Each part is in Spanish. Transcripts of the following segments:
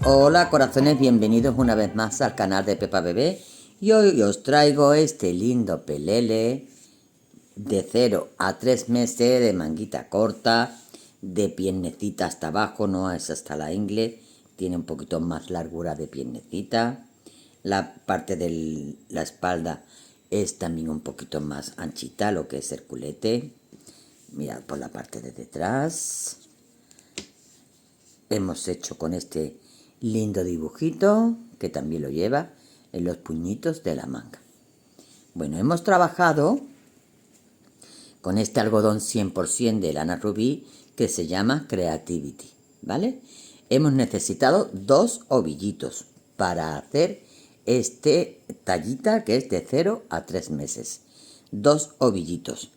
Hola corazones, bienvenidos una vez más al canal de Pepa Bebé y hoy os traigo este lindo pelele de 0 a 3 meses de manguita corta, de piernecita hasta abajo, no es hasta la ingle, tiene un poquito más largura de piernecita, la parte de la espalda es también un poquito más anchita, lo que es el culete. Mirad por la parte de detrás, hemos hecho con este lindo dibujito que también lo lleva en los puñitos de la manga. Bueno, hemos trabajado con este algodón 100% de lana rubí que se llama Creativity, ¿vale? Hemos necesitado 2 ovillitos para hacer este tallita que es de 0 a 3 meses. 2 ovillitos.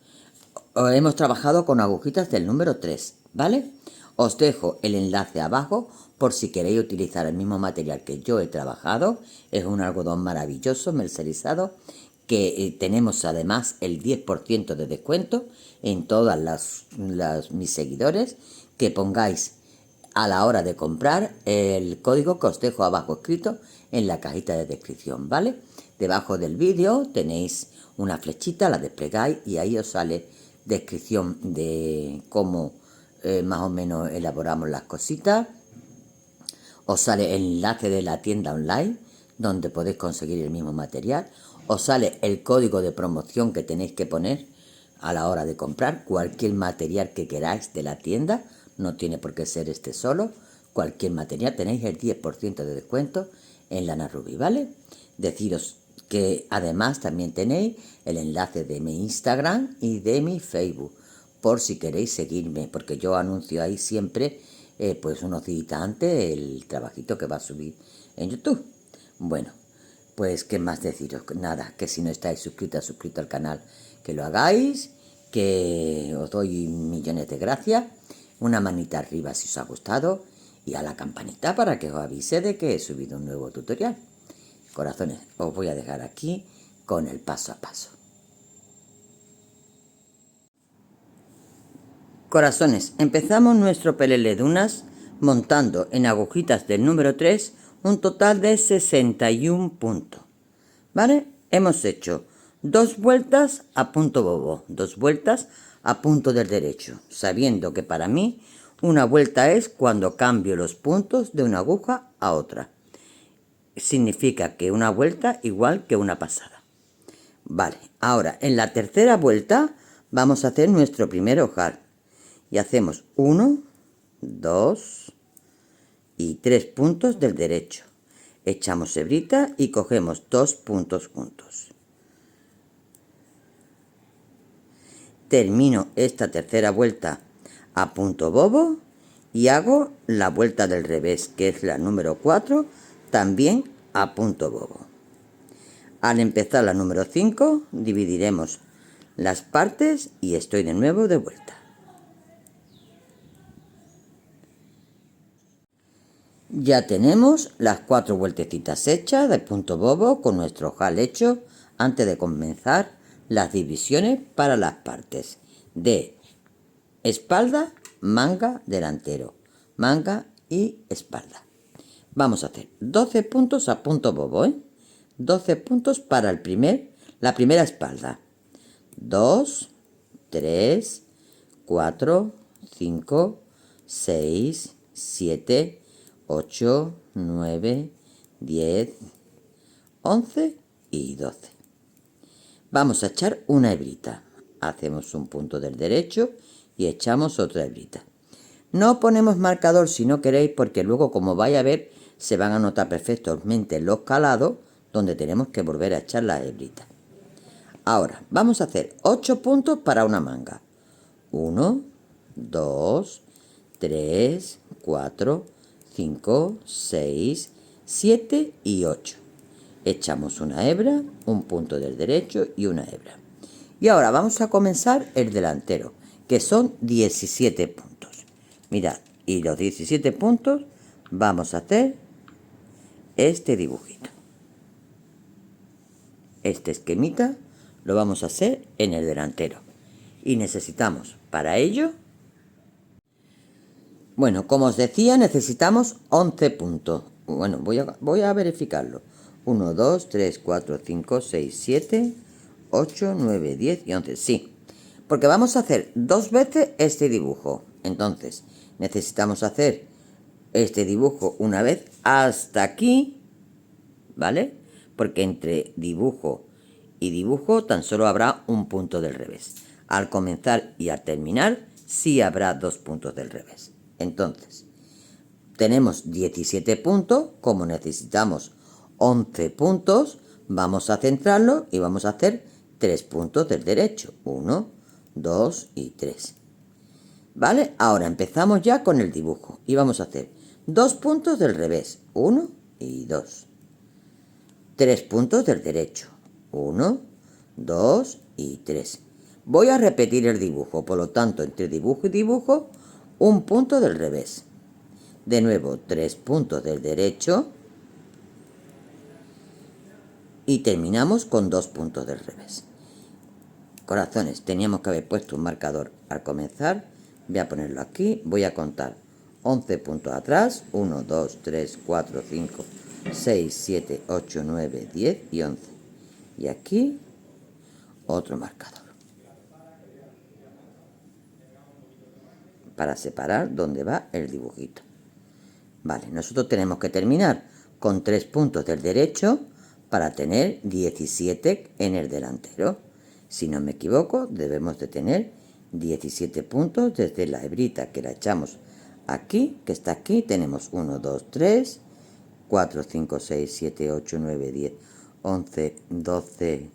Hemos trabajado con agujitas del número 3, ¿vale? Os dejo el enlace abajo por si queréis utilizar el mismo material que yo he trabajado. Es un algodón maravilloso, mercerizado, que tenemos además el 10% de descuento en todas mis seguidores. Que pongáis a la hora de comprar el código que os dejo abajo escrito en la cajita de descripción, ¿vale? Debajo del vídeo tenéis una flechita, la desplegáis y ahí os sale descripción de cómo más o menos elaboramos las cositas. Os sale el enlace de la tienda online donde podéis conseguir el mismo material. Os sale el código de promoción que tenéis que poner a la hora de comprar cualquier material que queráis de la tienda. No tiene por qué ser este solo. Cualquier material tenéis el 10% de descuento en lana rubí, ¿vale? Deciros que además también tenéis el enlace de mi Instagram y de mi Facebook por si queréis seguirme, porque yo anuncio ahí siempre pues unos días antes el trabajito que va a subir en YouTube. Bueno, pues qué más deciros, nada, que si no estáis suscrito al canal, que lo hagáis, que os doy millones de gracias, una manita arriba si os ha gustado y a la campanita para que os avise de que he subido un nuevo tutorial. Corazones, os voy a dejar aquí con el paso a paso. Corazones, empezamos nuestro pelele de unas montando en agujitas del número 3 un total de 61 puntos, ¿vale? Hemos hecho 2 vueltas a punto bobo, 2 vueltas a punto del derecho, sabiendo que para mí una vuelta es cuando cambio los puntos de una aguja a otra. Significa que una vuelta igual que una pasada. Vale, ahora en la tercera vuelta vamos a hacer nuestro primer ojal. Y hacemos 1, 2 y 3 puntos del derecho. Echamos hebrita y cogemos 2 puntos juntos. Termino esta tercera vuelta a punto bobo y hago la vuelta del revés, que es la número 4, también a punto bobo. Al empezar la número 5, dividiremos las partes y estoy de nuevo de vuelta. Ya tenemos las 4 vueltecitas hechas de punto bobo con nuestro ojal hecho antes de comenzar las divisiones para las partes de espalda, manga, delantero, manga y espalda. Vamos a hacer 12 puntos a punto bobo, 12 puntos para la primera espalda. 2, 3, 4, 5, 6, 7, 8, 9, 10, 11 y 12. Vamos a echar una hebrita. Hacemos un punto del derecho y echamos otra hebrita. No ponemos marcador si no queréis, porque luego, como vais a ver, se van a notar perfectamente los calados donde tenemos que volver a echar la hebrita. Ahora vamos a hacer 8 puntos para una manga. 1, 2, 3, 4, 5, 6, 7 y 8. Echamos una hebra, un punto del derecho y una hebra. Y ahora vamos a comenzar el delantero, que son 17 puntos. Mirad, y los 17 puntos vamos a hacer este dibujito. Este esquemita lo vamos a hacer en el delantero. Y necesitamos para ello, bueno, como os decía, necesitamos 11 puntos. Bueno, voy a verificarlo. 1, 2, 3, 4, 5, 6, 7, 8, 9, 10 y 11. Sí, porque vamos a hacer 2 veces este dibujo. Entonces, necesitamos hacer este dibujo una vez hasta aquí, ¿vale? Porque entre dibujo y dibujo tan solo habrá un punto del revés. Al comenzar y al terminar, sí habrá 2 puntos del revés. Entonces, tenemos 17 puntos, como necesitamos 11 puntos, vamos a centrarlo y vamos a hacer 3 puntos del derecho. 1, 2 y 3. ¿Vale? Ahora empezamos ya con el dibujo y vamos a hacer 2 puntos del revés. 1 y 2. 3 puntos del derecho. 1, 2 y 3. Voy a repetir el dibujo, por lo tanto, entre dibujo y dibujo, un punto del revés. De nuevo, 3 puntos del derecho. Y terminamos con 2 puntos del revés. Corazones, teníamos que haber puesto un marcador al comenzar. Voy a ponerlo aquí. Voy a contar 11 puntos atrás. 1, 2, 3, 4, 5, 6, 7, 8, 9, 10 y 11. Y aquí otro marcador. Para separar dónde va el dibujito. Vale, nosotros tenemos que terminar con 3 puntos del derecho para tener 17 en el delantero. Si no me equivoco, debemos de tener 17 puntos desde la hebrita que la echamos aquí, que está aquí. Tenemos 1, 2, 3, 4, 5, 6, 7, 8, 9, 10, 11, 12,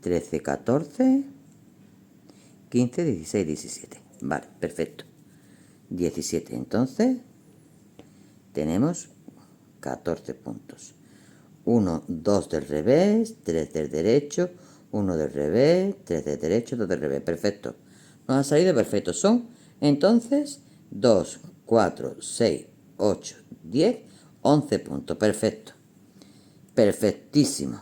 13, 14, 15, 16, 17. Vale, perfecto. 17, entonces tenemos 14 puntos. 1, 2 del revés, 3 del derecho, 1 del revés, 3 del derecho, 2 del revés. Perfecto. Nos ha salido perfecto. Son entonces 2, 4, 6, 8, 10, 11 puntos. Perfecto. Perfectísimo.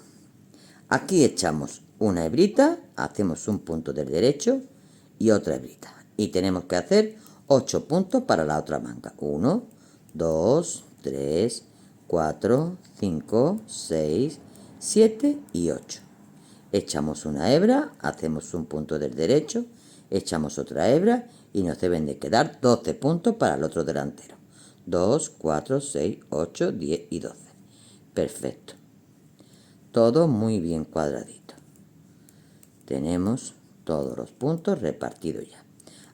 Aquí echamos una hebrita, hacemos un punto del derecho y otra hebrita. Y tenemos que hacer 8 puntos para la otra manga. 1, 2, 3, 4, 5, 6, 7 y 8. Echamos una hebra, hacemos un punto del derecho, echamos otra hebra y nos deben de quedar 12 puntos para el otro delantero. 2, 4, 6, 8, 10 y 12. Perfecto. Todo muy bien cuadradito. Tenemos todos los puntos repartidos ya.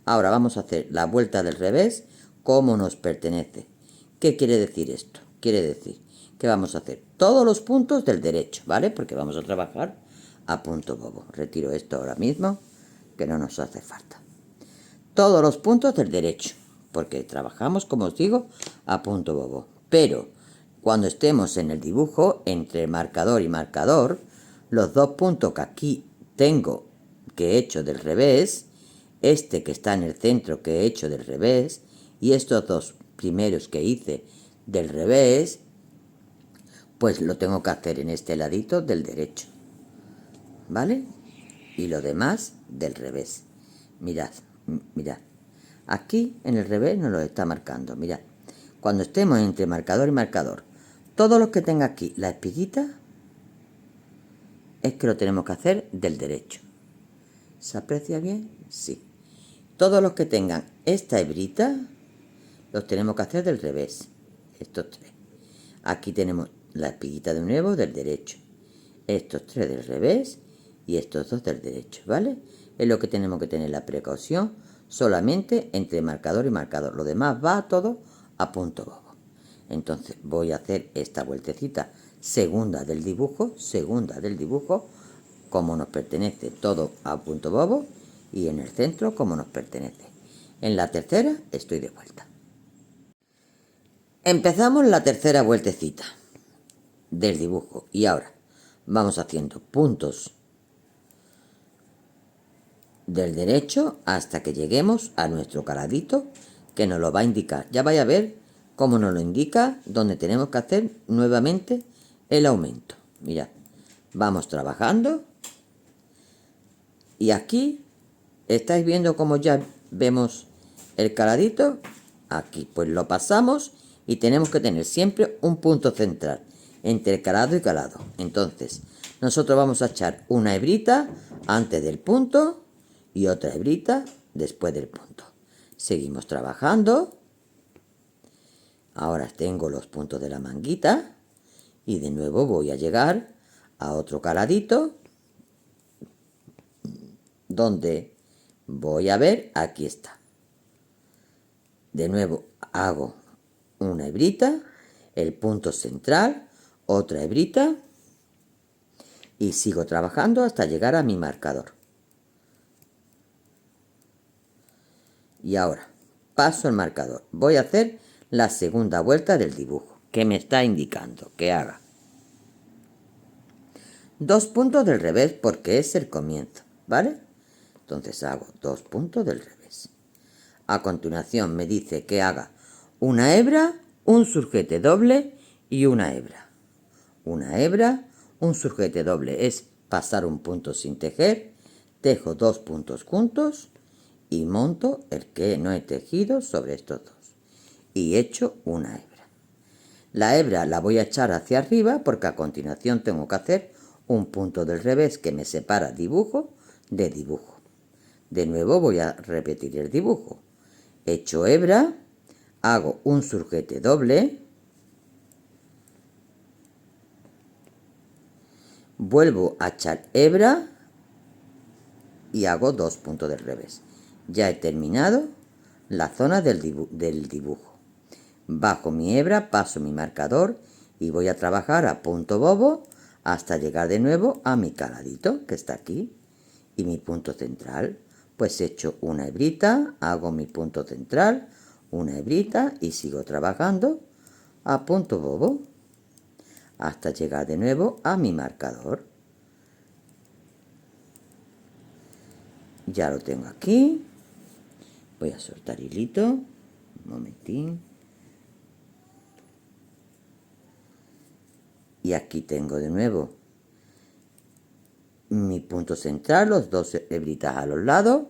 Ahora vamos a hacer la vuelta del revés como nos pertenece. ¿Qué quiere decir esto? Quiere decir que vamos a hacer todos los puntos del derecho, ¿vale? Porque vamos a trabajar a punto bobo. Retiro esto ahora mismo, que no nos hace falta. Todos los puntos del derecho, porque trabajamos, como os digo, a punto bobo. Pero cuando estemos en el dibujo, entre marcador y marcador, los 2 puntos que aquí tengo que he hecho del revés, este que está en el centro que he hecho del revés, y estos 2 primeros que hice del revés, pues lo tengo que hacer en este ladito del derecho, ¿vale? Y lo demás del revés. Mirad, mirad. Aquí en el revés nos lo está marcando, mirad. Cuando estemos entre marcador y marcador, todos los que tenga aquí la espiguita, es que lo tenemos que hacer del derecho. ¿Se aprecia bien? Sí. Todos los que tengan esta hebrita, los tenemos que hacer del revés. Estos 3. Aquí tenemos la espiguita de nuevo del derecho. Estos 3 del revés y estos 2 del derecho, ¿vale? Es lo que tenemos que tener la precaución, solamente entre marcador y marcador. Lo demás va todo a punto bobo. Entonces voy a hacer esta vueltecita segunda del dibujo, como nos pertenece todo a punto bobo, y en el centro como nos pertenece. En la tercera estoy de vuelta. Empezamos la tercera vueltecita del dibujo y ahora vamos haciendo puntos del derecho hasta que lleguemos a nuestro caladito que nos lo va a indicar. Ya vais a ver cómo nos lo indica, donde tenemos que hacer nuevamente el aumento. Mirad, vamos trabajando y aquí estáis viendo cómo ya vemos el caladito. Aquí pues lo pasamos y tenemos que tener siempre un punto central entre calado y calado. Entonces nosotros vamos a echar una hebrita antes del punto y otra hebrita después del punto. Seguimos trabajando. Ahora tengo los puntos de la manguita y de nuevo voy a llegar a otro caladito donde voy a ver, aquí está. De nuevo hago una hebrita, el punto central, otra hebrita y sigo trabajando hasta llegar a mi marcador. Y ahora paso el marcador. Voy a hacer la segunda vuelta del dibujo que me está indicando que haga 2 puntos del revés porque es el comienzo, ¿vale? Entonces hago 2 puntos del revés. A continuación me dice que haga una hebra, un surjete doble y una hebra. Una hebra, un surjete doble es pasar un punto sin tejer, tejo 2 puntos juntos y monto el que no he tejido sobre estos dos y echo una hebra. La hebra la voy a echar hacia arriba porque a continuación tengo que hacer un punto del revés que me separa dibujo de dibujo. De nuevo voy a repetir el dibujo. Echo hebra, hago un surjete doble, vuelvo a echar hebra y hago 2 puntos del revés. Ya he terminado la zona del dibujo. Bajo mi hebra, paso mi marcador y voy a trabajar a punto bobo hasta llegar de nuevo a mi caladito que está aquí y mi punto central. Pues echo una hebrita, hago mi punto central, una hebrita y sigo trabajando a punto bobo hasta llegar de nuevo a mi marcador. Ya lo tengo aquí. Voy a soltar hilito, un momentín. Y aquí tengo de nuevo mi punto central, los 2 hebritas a los lados,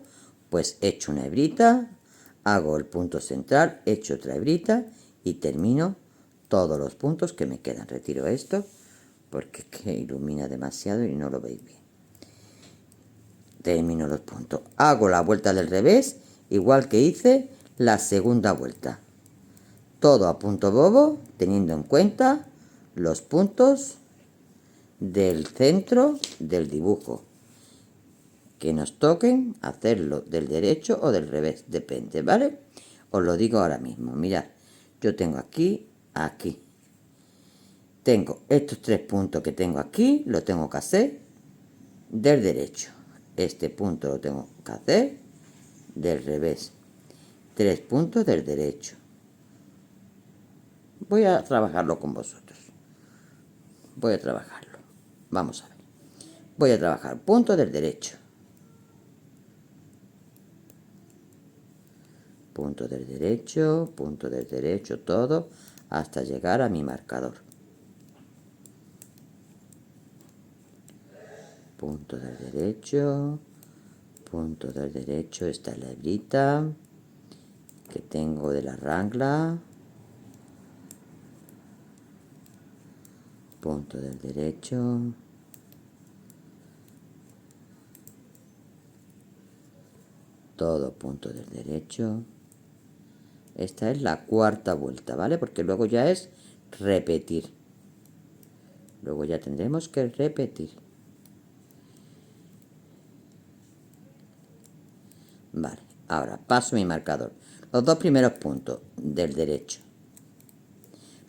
pues echo una hebrita, hago el punto central, echo otra hebrita y termino todos los puntos que me quedan. Retiro esto porque es que ilumina demasiado y no lo veis bien. Termino los puntos. Hago la vuelta del revés, igual que hice la segunda vuelta. Todo a punto bobo, teniendo en cuenta los puntos del centro del dibujo. Que nos toquen hacerlo del derecho o del revés, depende, ¿vale? Os lo digo ahora mismo. Mirad, yo tengo aquí, aquí. Tengo estos 3 puntos que tengo aquí, lo tengo que hacer del derecho. Este punto lo tengo que hacer del revés. 3 puntos del derecho. Voy a trabajarlo con vosotros. Voy a trabajarlo. Vamos a ver. Voy a trabajar punto del derecho. Punto del derecho, todo, hasta llegar a mi marcador. Punto del derecho, esta es la hebrita que tengo de la rangla. Punto del derecho. Todo punto del derecho. Esta es la cuarta vuelta, ¿vale? Porque luego ya es repetir. Luego ya tendremos que repetir. Vale, Ahora paso mi marcador. Los 2 primeros puntos del derecho.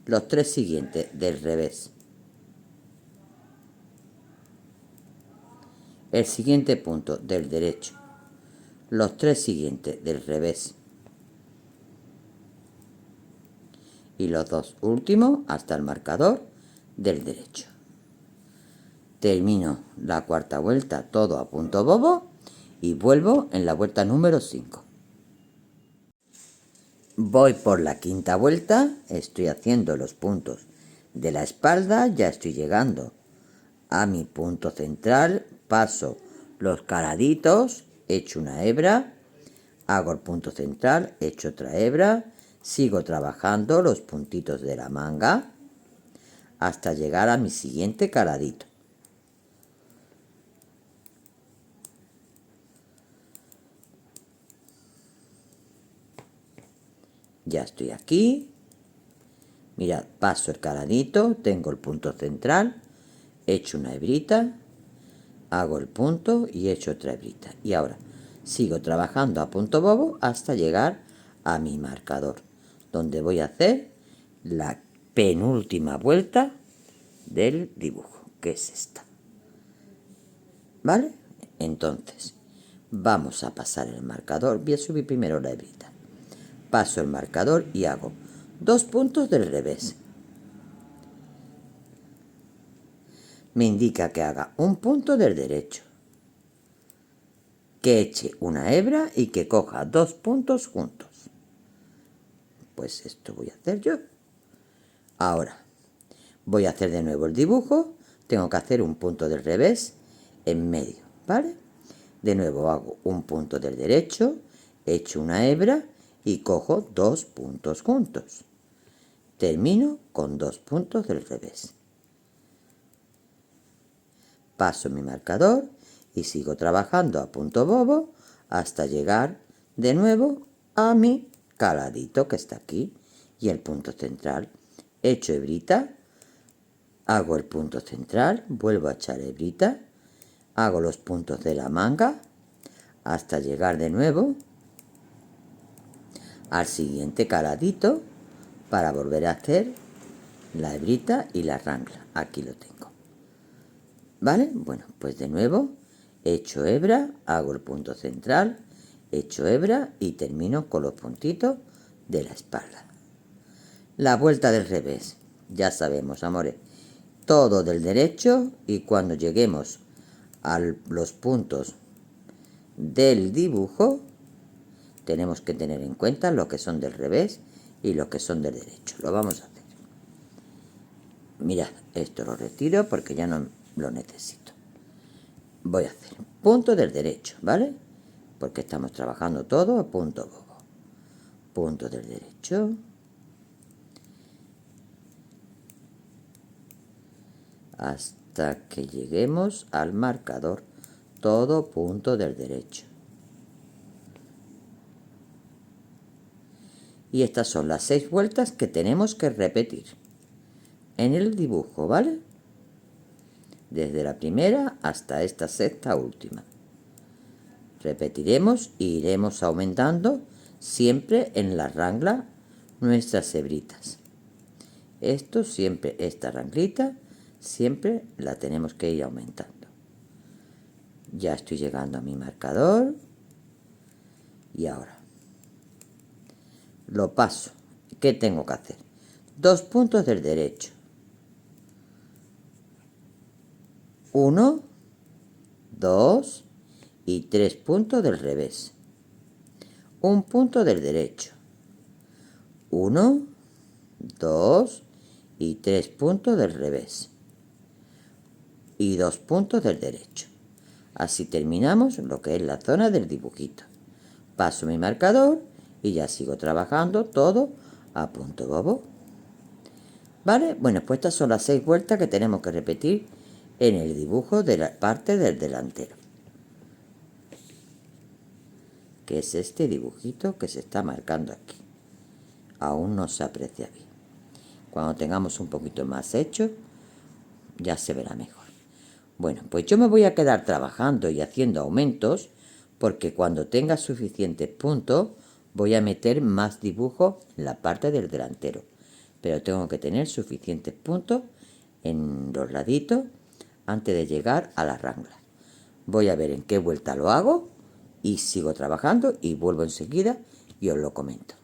Los 3 siguientes del revés. El siguiente punto del derecho. Los 3 siguientes del revés. Y los 2 últimos hasta el marcador del derecho. Termino la cuarta vuelta todo a punto bobo y vuelvo en la vuelta número 5. Voy por la quinta vuelta, estoy haciendo los puntos de la espalda, ya estoy llegando a mi punto central, paso los caraditos, echo una hebra, hago el punto central, echo otra hebra, sigo trabajando los puntitos de la manga hasta llegar a mi siguiente caradito. Ya estoy aquí. Mirad, paso el caradito, tengo el punto central, echo una hebrita, hago el punto y echo otra hebrita. Y ahora sigo trabajando a punto bobo hasta llegar a mi marcador, donde voy a hacer la penúltima vuelta del dibujo, que es esta. ¿Vale? Entonces, vamos a pasar el marcador. Voy a subir primero la hebrita. Paso el marcador y hago 2 puntos del revés. Me indica que haga un punto del derecho, que eche una hebra y que coja 2 puntos juntos. Pues esto voy a hacer yo. Ahora voy a hacer de nuevo el dibujo. Tengo que hacer un punto del revés en medio, ¿vale? De nuevo hago un punto del derecho, echo una hebra y cojo 2 puntos juntos. Termino con 2 puntos del revés. Paso mi marcador y sigo trabajando a punto bobo hasta llegar de nuevo a mi caladito que está aquí y el punto central. Echo hebrita, hago el punto central, vuelvo a echar hebrita, hago los puntos de la manga hasta llegar de nuevo al siguiente caladito para volver a hacer la hebrita y la rangla. Aquí lo tengo. ¿Vale? Bueno, pues de nuevo echo hebra, hago el punto central, echo hebra y termino con los puntitos de la espalda. La vuelta del revés, ya sabemos, amores, todo del derecho y cuando lleguemos a los puntos del dibujo tenemos que tener en cuenta lo que son del revés y lo que son del derecho. Lo vamos a hacer. Mirad, esto lo retiro porque ya no lo necesito. Voy a hacer punto del derecho, ¿vale? Porque estamos trabajando todo a punto bobo. Punto del derecho. Hasta que lleguemos al marcador. Todo punto del derecho. Y estas son las 6 vueltas que tenemos que repetir en el dibujo, ¿vale? Desde la primera hasta esta sexta última. Repetiremos e iremos aumentando siempre en la rangla nuestras hebritas. Esto siempre, esta ranglita, siempre la tenemos que ir aumentando. Ya estoy llegando a mi marcador. Y ahora lo paso. ¿Qué tengo que hacer? 2 puntos del derecho. 1, 2 y 3 puntos del revés. Un punto del derecho. 1, 2 y 3 puntos del revés. Y 2 puntos del derecho. Así terminamos lo que es la zona del dibujito. Paso mi marcador y ya sigo trabajando todo a punto bobo. ¿Vale? Bueno, pues estas son las 6 vueltas que tenemos que repetir en el dibujo de la parte del delantero, que es este dibujito que se está marcando aquí. Aún no se aprecia bien. Cuando tengamos un poquito más hecho, ya se verá mejor. Bueno, pues yo me voy a quedar trabajando y haciendo aumentos porque cuando tenga suficientes puntos voy a meter más dibujo en la parte del delantero, pero tengo que tener suficientes puntos en los laditos antes de llegar a la rangla. Voy a ver en qué vuelta lo hago y sigo trabajando y vuelvo enseguida y os lo comento.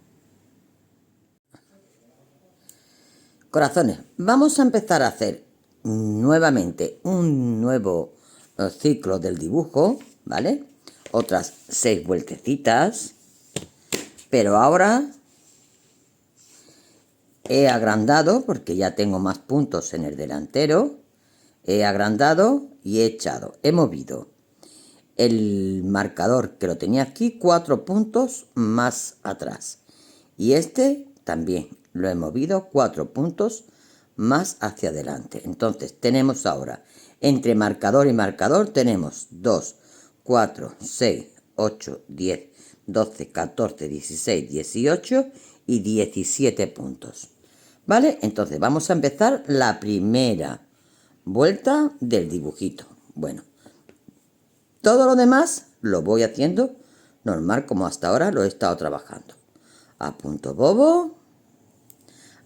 Corazones, vamos a empezar a hacer nuevamente un nuevo ciclo del dibujo, ¿vale? Otras 6 vueltecitas, pero ahora he agrandado, porque ya tengo más puntos en el delantero, he agrandado y he echado, he movido el marcador que lo tenía aquí 4 puntos más atrás, y este también lo he movido 4 puntos más hacia adelante. Entonces tenemos ahora, entre marcador y marcador, tenemos 2, 4, 6, 8, 10, 12, 14, 16, 18 y 17 puntos. ¿Vale? Entonces vamos a empezar la primera vuelta del dibujito. Bueno, todo lo demás lo voy haciendo normal como hasta ahora lo he estado trabajando. A punto bobo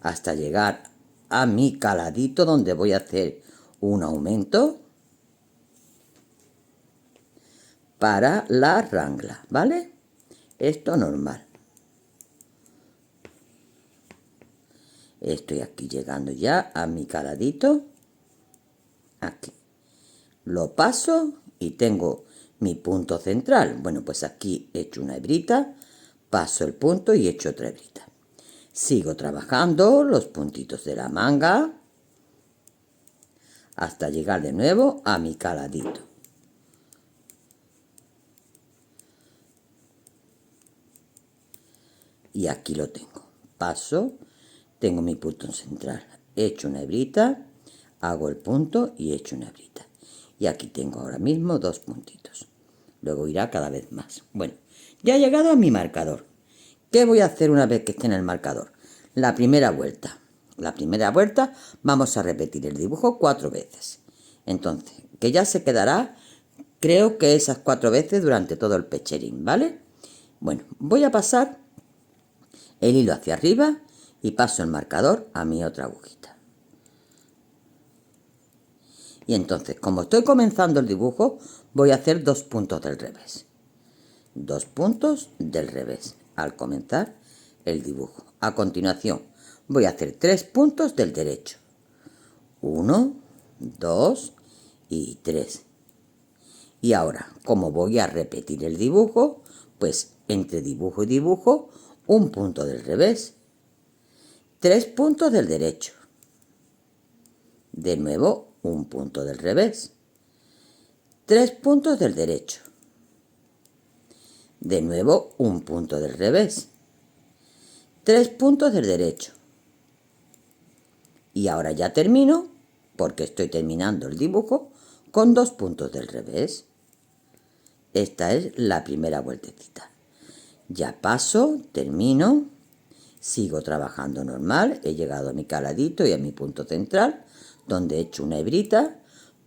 hasta llegar a mi caladito donde voy a hacer un aumento para la rangla, ¿vale? Esto normal. Estoy aquí llegando ya a mi caladito. Aquí. Lo paso y tengo mi punto central. Bueno, pues aquí he hecho una hebrita, paso el punto y he hecho otra hebrita. Sigo trabajando los puntitos de la manga hasta llegar de nuevo a mi caladito. Y aquí lo tengo. Paso, tengo mi punto central. He hecho una hebrita, hago el punto y he hecho una hebrita. Y aquí tengo ahora mismo 2 puntitos. Luego irá cada vez más. Bueno, ya he llegado a mi marcador. ¿Qué voy a hacer una vez que esté en el marcador? La primera vuelta. La primera vuelta vamos a repetir el dibujo 4 veces. Entonces, que ya se quedará, creo que esas 4 veces durante todo el pecherín, ¿vale? Bueno, voy a pasar el hilo hacia arriba y paso el marcador a mi otra agujita. Y entonces, como estoy comenzando el dibujo, voy a hacer 2 puntos del revés. 2 puntos del revés al comenzar el dibujo. A continuación, voy a hacer 3 puntos del derecho. 1, 2 y 3. Y ahora, como voy a repetir el dibujo, pues entre dibujo y dibujo, un punto del revés. 3 puntos del derecho. De nuevo, un punto del revés. 3 puntos del derecho. De nuevo, un punto del revés. 3 puntos del derecho. Y ahora ya termino, porque estoy terminando el dibujo, con 2 puntos del revés. Esta es la primera vueltecita. Ya paso, termino, sigo trabajando normal, he llegado a mi caladito y a mi punto central, donde he hecho una hebrita,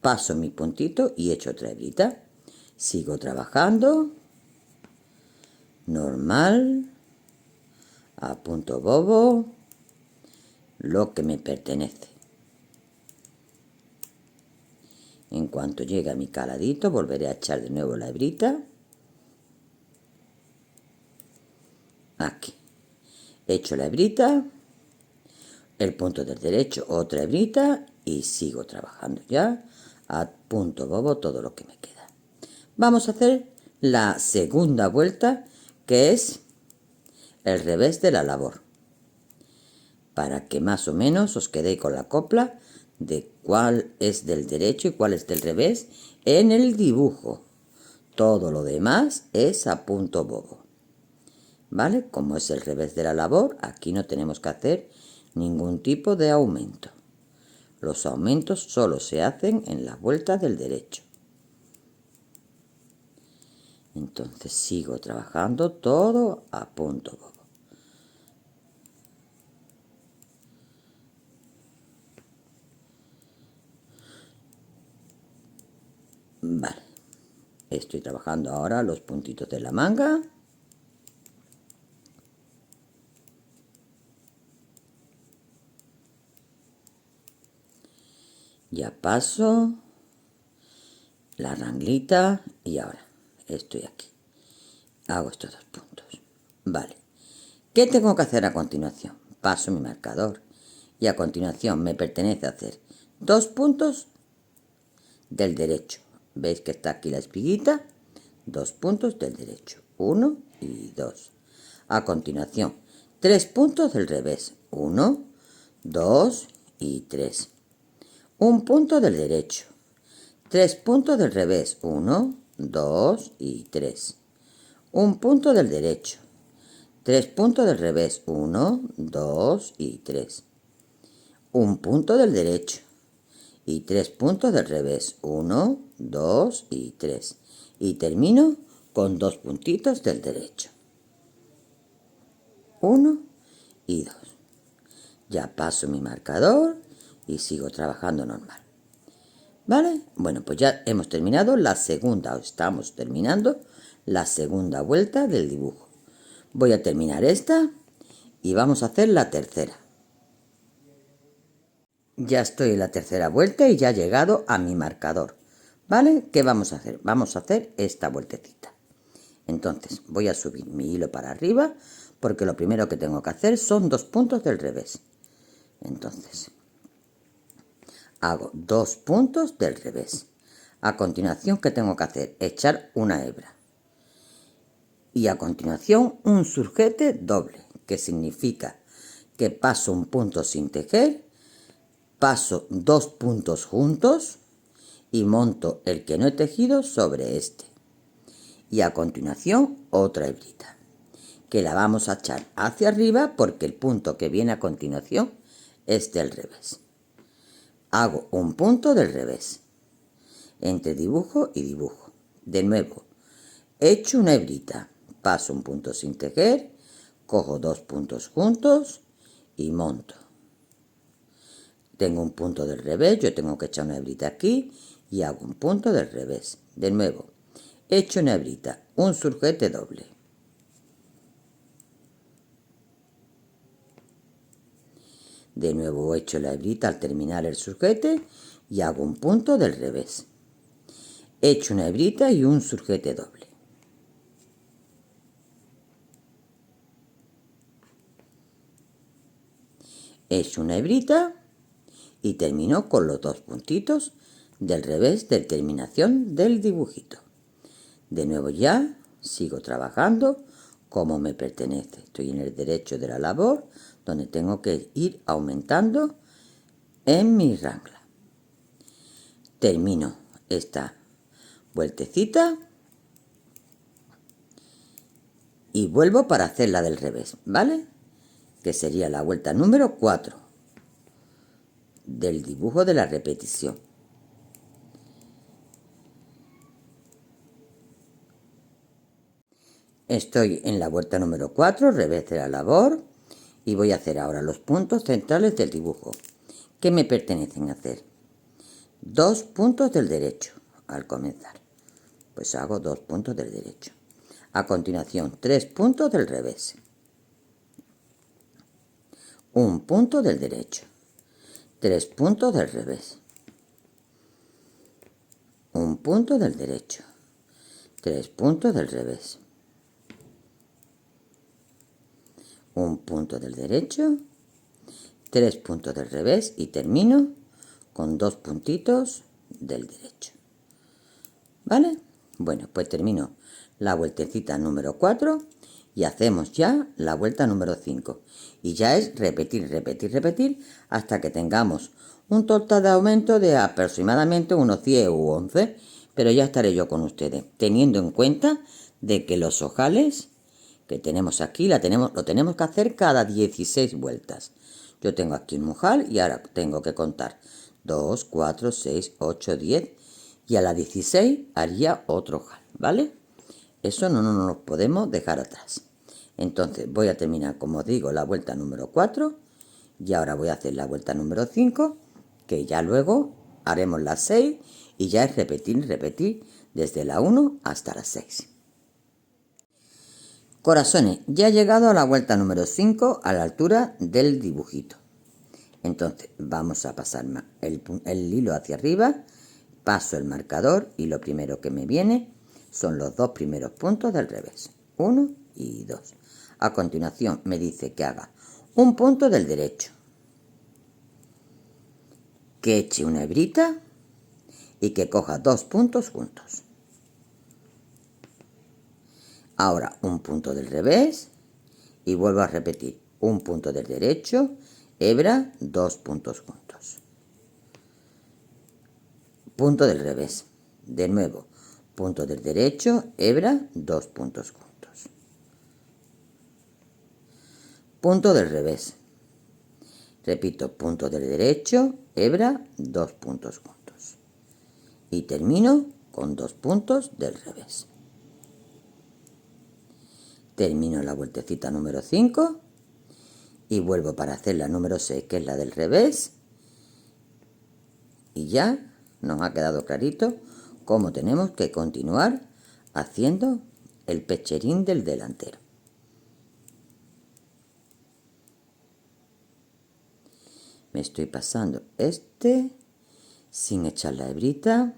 paso mi puntito y he hecho otra hebrita. Sigo trabajando, normal, a punto bobo, lo que me pertenece. En cuanto llegue a mi caladito, volveré a echar de nuevo la hebrita. Aquí. He hecho la hebrita, el punto del derecho, otra hebrita y sigo trabajando ya a punto bobo todo lo que me queda. Vamos a hacer la segunda vuelta, que es el revés de la labor, para que más o menos os quedéis con la copla de cuál es del derecho y cuál es del revés en el dibujo. Todo lo demás es a punto bobo, ¿vale? Como es el revés de la labor, aquí no tenemos que hacer ningún tipo de aumento. Los aumentos solo se hacen en las vueltas del derecho. Entonces sigo trabajando todo a punto bobo. Vale. Estoy trabajando ahora los puntitos de la manga. Ya paso la ranglita y ahora estoy aquí. Hago estos 2 puntos. Vale. ¿Qué tengo que hacer a continuación? Paso mi marcador y a continuación me pertenece hacer 2 puntos del derecho. ¿Veis que está aquí la espiguita? 2 puntos del derecho. 1 y 2. A continuación, 3 puntos del revés. 1, 2 y 3. Un punto del derecho. 3 puntos del revés. 1, 2 y 3. Un punto del derecho. 3 puntos del revés. 1, 2 y 3. Un punto del derecho. Y 3 puntos del revés. 1, 2 y 3. Y termino con 2 puntitos del derecho. 1 y 2. Ya paso mi marcador y sigo trabajando normal. ¿Vale? Bueno, pues ya hemos terminado la segunda, o estamos terminando la segunda vuelta del dibujo. Voy a terminar esta y vamos a hacer la tercera. Ya estoy en la tercera vuelta y ya he llegado a mi marcador. ¿Vale? ¿Qué vamos a hacer? Vamos a hacer esta vueltecita. Entonces voy a subir mi hilo para arriba porque lo primero que tengo que hacer son 2 puntos del revés. Entonces hago 2 puntos del revés. A continuación, ¿qué tengo que hacer? Echar una hebra. Y a continuación un surjete doble, que significa que paso un punto sin tejer, paso 2 puntos juntos y monto el que no he tejido sobre este. Y a continuación otra hebrita, que la vamos a echar hacia arriba porque el punto que viene a continuación es del revés. Hago un punto del revés, entre dibujo y dibujo. De nuevo, echo una hebrita, paso un punto sin tejer, cojo 2 puntos juntos y monto. Tengo un punto del revés, yo tengo que echar una hebrita aquí y hago un punto del revés. De nuevo, echo una hebrita, un surjete doble. De nuevo echo la hebrita al terminar el surjete y hago un punto del revés. Echo una hebrita y un surjete doble. Echo una hebrita y termino con los 2 puntitos del revés de terminación del dibujito. De nuevo ya sigo trabajando como me pertenece. Estoy en el derecho de la labor donde tengo que ir aumentando en mi rangla. Termino esta vueltecita y vuelvo para hacer la del revés, ¿vale? Que sería la vuelta número 4 del dibujo de la repetición. Estoy en la vuelta número 4, revés de la labor, y voy a hacer ahora los puntos centrales del dibujo, que me pertenecen a hacer 2 puntos del derecho al comenzar. Pues hago 2 puntos del derecho. A continuación, 3 puntos del revés. Un punto del derecho. 3 puntos del revés. Un punto del derecho. 3 puntos del revés. Un punto del derecho, 3 puntos del revés y termino con 2 puntitos del derecho. ¿Vale? Bueno, pues termino la vueltecita número 4 y hacemos ya la vuelta número 5. Y ya es repetir, repetir, repetir hasta que tengamos un total de aumento de aproximadamente unos 10 u 11, pero ya estaré yo con ustedes, teniendo en cuenta de que los ojales que tenemos aquí lo tenemos que hacer cada 16 vueltas. Yo tengo aquí un ojal y ahora tengo que contar 2, 4, 6, 8, 10 y a la 16 haría otro ojal, ¿vale? Eso no nos lo podemos dejar atrás. Entonces voy a terminar, como digo, la vuelta número 4 y ahora voy a hacer la vuelta número 5, que ya luego haremos las 6 y ya es repetir, repetir desde la 1 hasta la 6. Corazones, ya he llegado a la vuelta número 5 a la altura del dibujito. Entonces vamos a pasar el hilo hacia arriba, paso el marcador y lo primero que me viene son los dos primeros puntos del revés, 1 y 2. A continuación me dice que haga un punto del derecho, que eche una hebrita y que coja 2 puntos juntos. Ahora un punto del revés y vuelvo a repetir un punto del derecho, hebra, 2 puntos juntos. Punto del revés, de nuevo, punto del derecho, hebra, 2 puntos juntos. Punto del revés, repito, punto del derecho, hebra, 2 puntos juntos. Y termino con 2 puntos del revés. Termino la vueltecita número 5 y vuelvo para hacer la número 6, que es la del revés. Y ya nos ha quedado clarito cómo tenemos que continuar haciendo el pecherín del delantero. Me estoy pasando este sin echar la hebrita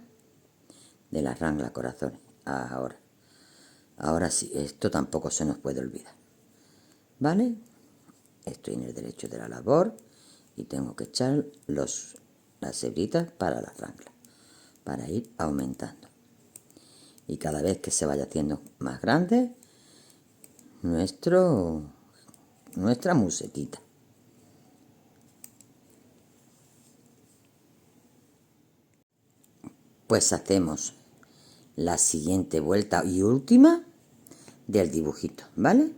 de la rangla, corazones. Ahora sí, esto tampoco se nos puede olvidar, ¿vale? Estoy en el derecho de la labor y tengo que echar las hebritas para la rangla, para ir aumentando. Y cada vez que se vaya haciendo más grande nuestra musetita. Pues hacemos la siguiente vuelta y última del dibujito, ¿vale?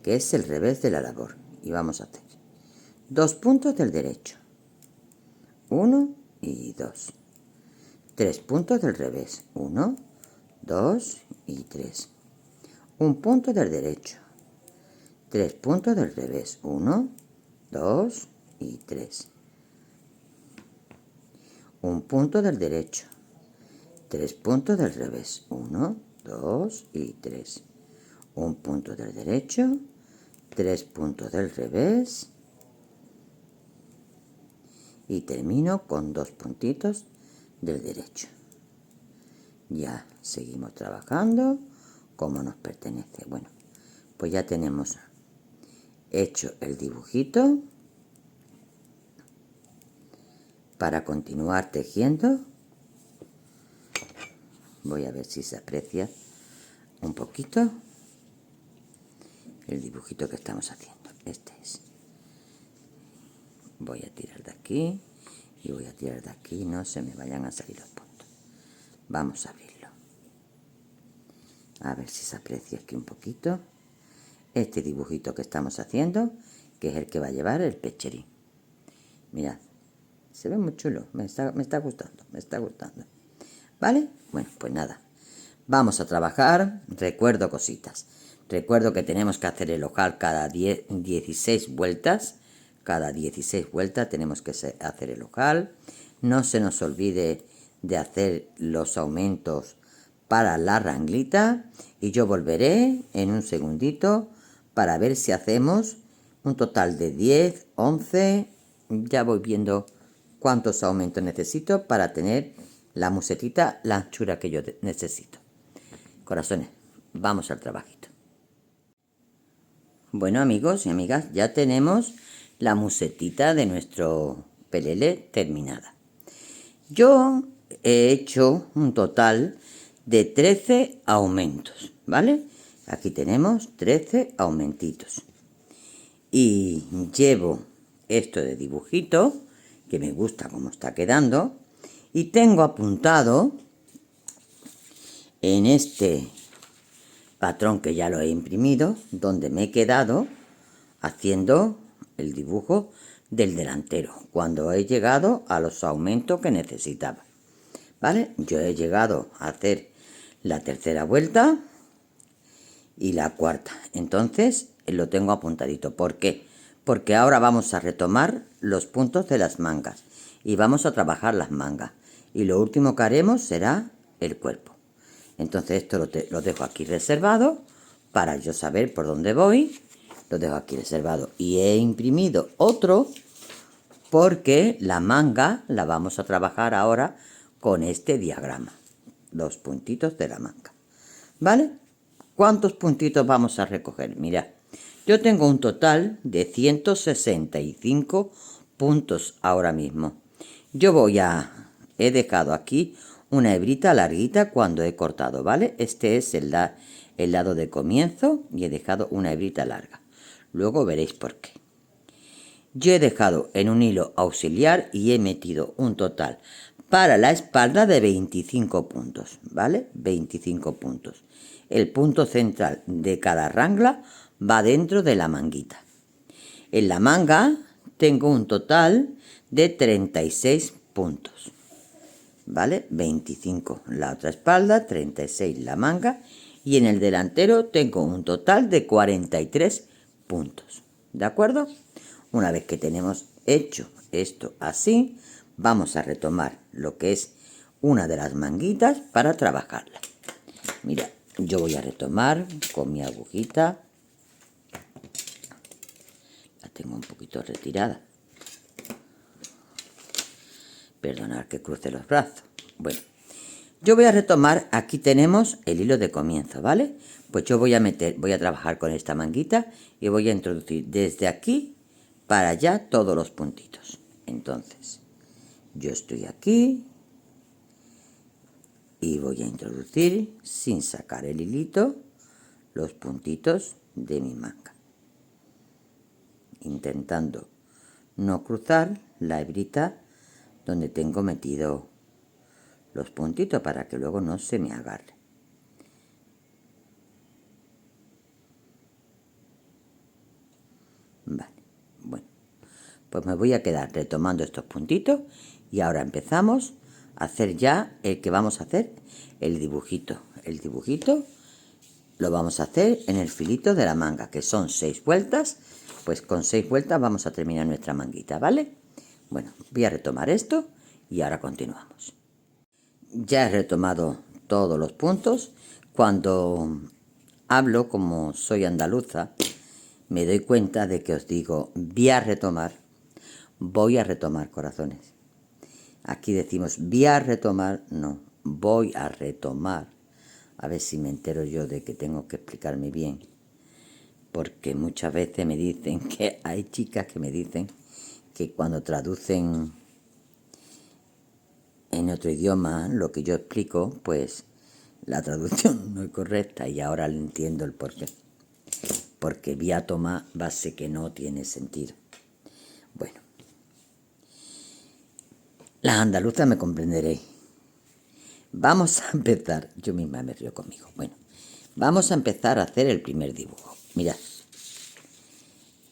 Que es el revés de la labor. Y vamos a hacer 2 puntos del derecho, 1 y 2. 3 puntos del revés, 1, 2 y 3. Un punto del derecho, 3 puntos del revés, 1, 2 y 3. Un punto del derecho, 3 puntos del revés, 1, 2 y 3. Un punto del derecho, 3 puntos del revés y termino con 2 puntitos del derecho. Ya seguimos trabajando como nos pertenece. Bueno, pues ya tenemos hecho el dibujito. Para continuar tejiendo, voy a ver si se aprecia un poquito el dibujito que estamos haciendo. Este es. Voy a tirar de aquí y voy a tirar de aquí, no se me vayan a salir los puntos. Vamos a abrirlo. A ver si se aprecia aquí un poquito este dibujito que estamos haciendo, que es el que va a llevar el pecherín. Mirad, se ve muy chulo, me está gustando, ¿vale? Bueno, pues nada, vamos a trabajar. Recuerdo cositas. Recuerdo que tenemos que hacer el ojal cada 16 vueltas. Cada 16 vueltas tenemos que hacer el ojal. No se nos olvide de hacer los aumentos para la ranglita. Y yo volveré en un segundito para ver si hacemos un total de 10, 11. Ya voy viendo cuántos aumentos necesito para tener la musetita, la anchura que yo necesito. Corazones, vamos al trabajito. Bueno, amigos y amigas, ya tenemos la musetita de nuestro pelele terminada. Yo he hecho un total de 13 aumentos, ¿vale? Aquí tenemos 13 aumentitos. Y llevo esto de dibujito, que me gusta cómo está quedando, y tengo apuntado en este patrón que ya lo he imprimido, donde me he quedado haciendo el dibujo del delantero, cuando he llegado a los aumentos que necesitaba, ¿vale? Yo he llegado a hacer la tercera vuelta y la cuarta, entonces lo tengo apuntadito. ¿Por qué? Porque ahora vamos a retomar los puntos de las mangas y vamos a trabajar las mangas, y lo último que haremos será el cuerpo. Entonces esto lo dejo aquí reservado para yo saber por dónde voy. Lo dejo aquí reservado y he imprimido otro porque la manga la vamos a trabajar ahora con este diagrama. Los puntitos de la manga, ¿vale? ¿Cuántos puntitos vamos a recoger? Mirad, yo tengo un total de 165 puntos ahora mismo. He dejado aquí una hebrita larguita cuando he cortado, ¿vale? Este es el lado de comienzo y he dejado una hebrita larga. Luego veréis por qué. Yo he dejado en un hilo auxiliar y he metido un total para la espalda de 25 puntos, ¿vale? 25 puntos. El punto central de cada rangla va dentro de la manguita. En la manga tengo un total de 36 puntos, ¿vale? 25 la otra espalda, 36 la manga y en el delantero tengo un total de 43 puntos, ¿de acuerdo? Una vez que tenemos hecho esto así, vamos a retomar lo que es una de las manguitas para trabajarla. Mira, yo voy a retomar con mi agujita. La tengo un poquito retirada. Perdonad que cruce los brazos. Bueno, yo voy a retomar, aquí tenemos el hilo de comienzo, ¿vale? Pues yo voy a trabajar con esta manguita y voy a introducir desde aquí para allá todos los puntitos. Entonces, yo estoy aquí y voy a introducir, sin sacar el hilito, los puntitos de mi manga, intentando no cruzar la hebrita donde tengo metido los puntitos para que luego no se me agarre. Vale, bueno, pues me voy a quedar retomando estos puntitos y ahora empezamos a hacer ya el que vamos a hacer, el dibujito. El dibujito lo vamos a hacer en el filito de la manga, que son 6 vueltas, pues con 6 vueltas vamos a terminar nuestra manguita, ¿vale? Bueno, voy a retomar esto y ahora continuamos. Ya he retomado todos los puntos. Cuando hablo, como soy andaluza, me doy cuenta de que os digo voy a retomar, corazones. Aquí decimos voy a retomar, no, voy a retomar. A ver si me entero yo de que tengo que explicarme bien. Porque muchas veces me dicen que hay chicas que me dicen que cuando traducen en otro idioma lo que yo explico, pues la traducción no es correcta y ahora le entiendo el porqué. Porque voy a tomar base que no tiene sentido. Bueno, las andaluzas me comprenderéis. Vamos a empezar, yo misma me río conmigo. Bueno, vamos a empezar a hacer el primer dibujo. Mirad,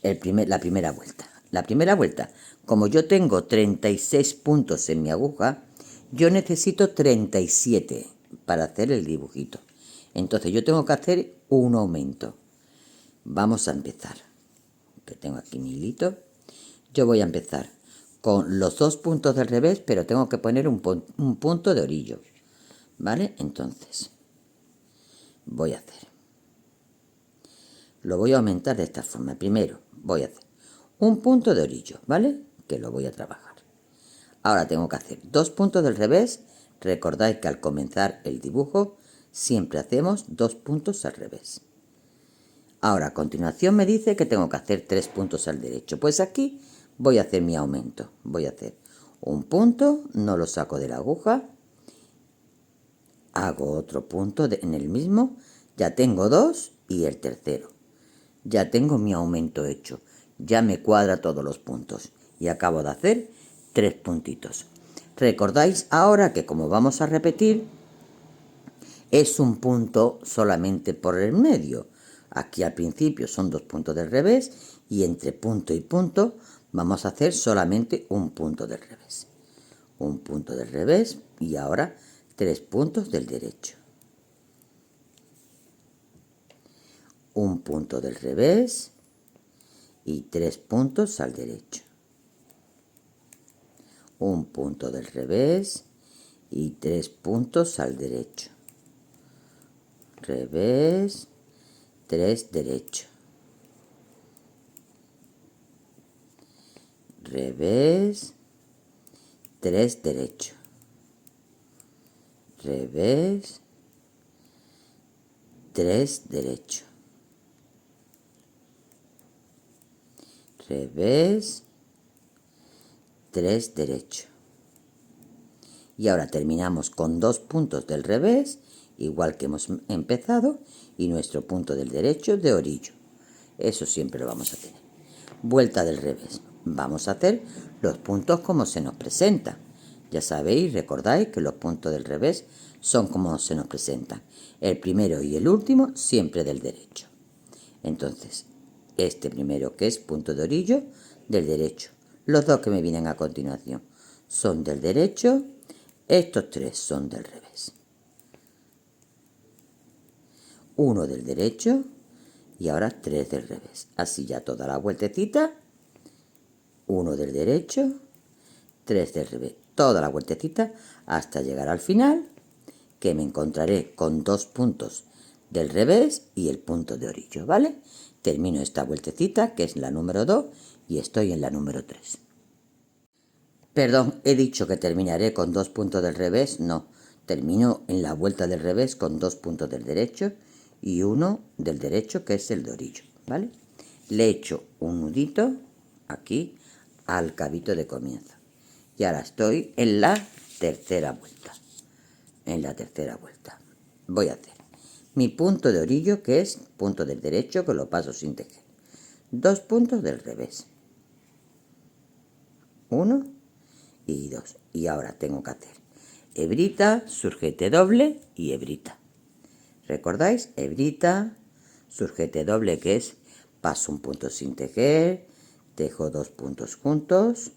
la primera vuelta. La primera vuelta, como yo tengo 36 puntos en mi aguja, yo necesito 37 para hacer el dibujito. Entonces yo tengo que hacer un aumento. Vamos a empezar. Que tengo aquí mi hilito. Yo voy a empezar con los 2 puntos del revés, pero tengo que poner un punto de orillo, ¿vale? Entonces, voy a hacer. Lo voy a aumentar de esta forma. Primero, voy a hacer un punto de orillo, ¿vale? Que lo voy a trabajar. Ahora tengo que hacer 2 puntos del revés. Recordáis que al comenzar el dibujo siempre hacemos 2 puntos al revés. Ahora a continuación me dice que tengo que hacer 3 puntos al derecho. Pues aquí voy a hacer mi aumento. Voy a hacer un punto, no lo saco de la aguja. Hago otro punto en el mismo. Ya tengo 2 y el tercero. Ya tengo mi aumento hecho. Ya me cuadra todos los puntos. Y acabo de hacer 3 puntitos. Recordáis ahora que como vamos a repetir, es un punto solamente por el medio. Aquí al principio son 2 puntos del revés y entre punto y punto vamos a hacer solamente un punto del revés. Un punto del revés y ahora 3 puntos del derecho. Un punto del revés y 3 puntos al derecho. Un punto del revés y 3 puntos al derecho, revés, 3 derecho, revés, 3 derecho, revés, 3 derecho, revés, 3 derecho. Y ahora terminamos con 2 puntos del revés, igual que hemos empezado, y nuestro punto del derecho de orillo. Eso siempre lo vamos a tener. Vuelta del revés. Vamos a hacer los puntos como se nos presenta. Ya sabéis, recordáis que los puntos del revés son como se nos presentan. El primero y el último siempre del derecho. Entonces, este primero que es punto de orillo, del derecho. Los dos que me vienen a continuación son del derecho. Estos 3 son del revés. Uno del derecho y ahora 3 del revés. Así ya toda la vueltecita. Uno del derecho, 3 del revés. Toda la vueltecita hasta llegar al final, que me encontraré con 2 puntos del revés y el punto de orillo, ¿vale? Termino esta vueltecita, que es la número 2, y estoy en la número 3. Perdón, he dicho que terminaré con 2 puntos del revés. No, termino en la vuelta del revés con 2 puntos del derecho y uno del derecho, que es el de orillo, ¿vale? Le he hecho un nudito aquí al cabito de comienzo. Y ahora estoy en la tercera vuelta. En la tercera vuelta. Voy a hacer mi punto de orillo, que es punto del derecho, que lo paso sin tejer. 2 puntos del revés. 1 y 2. Y ahora tengo que hacer hebrita, surjete doble y hebrita. ¿Recordáis? Hebrita, surjete doble, que es paso un punto sin tejer, tejo 2 puntos juntos,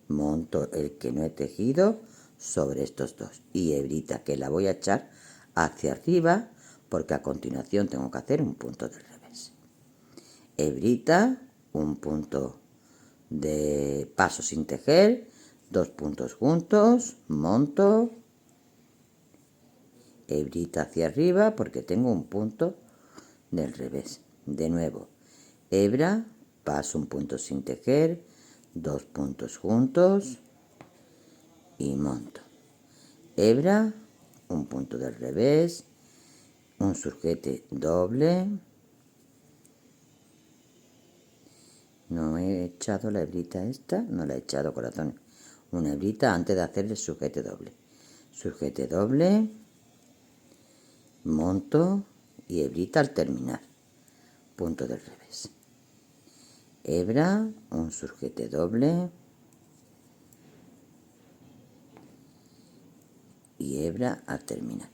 monto el que no he tejido sobre estos 2 y hebrita, que la voy a echar hacia arriba porque a continuación tengo que hacer un punto del revés. Hebrita, un punto de paso sin tejer, 2 puntos juntos, monto, hebrita hacia arriba porque tengo un punto del revés. De nuevo, hebra, paso un punto sin tejer, 2 puntos juntos y monto. Hebra, un punto del revés, un surjete doble. No he echado la hebrita esta, no la he echado, corazones. Una hebrita antes de hacer el surjete doble. Surjete doble, monto y hebrita al terminar. Punto del revés. Hebra, un surjete doble y hebra al terminar.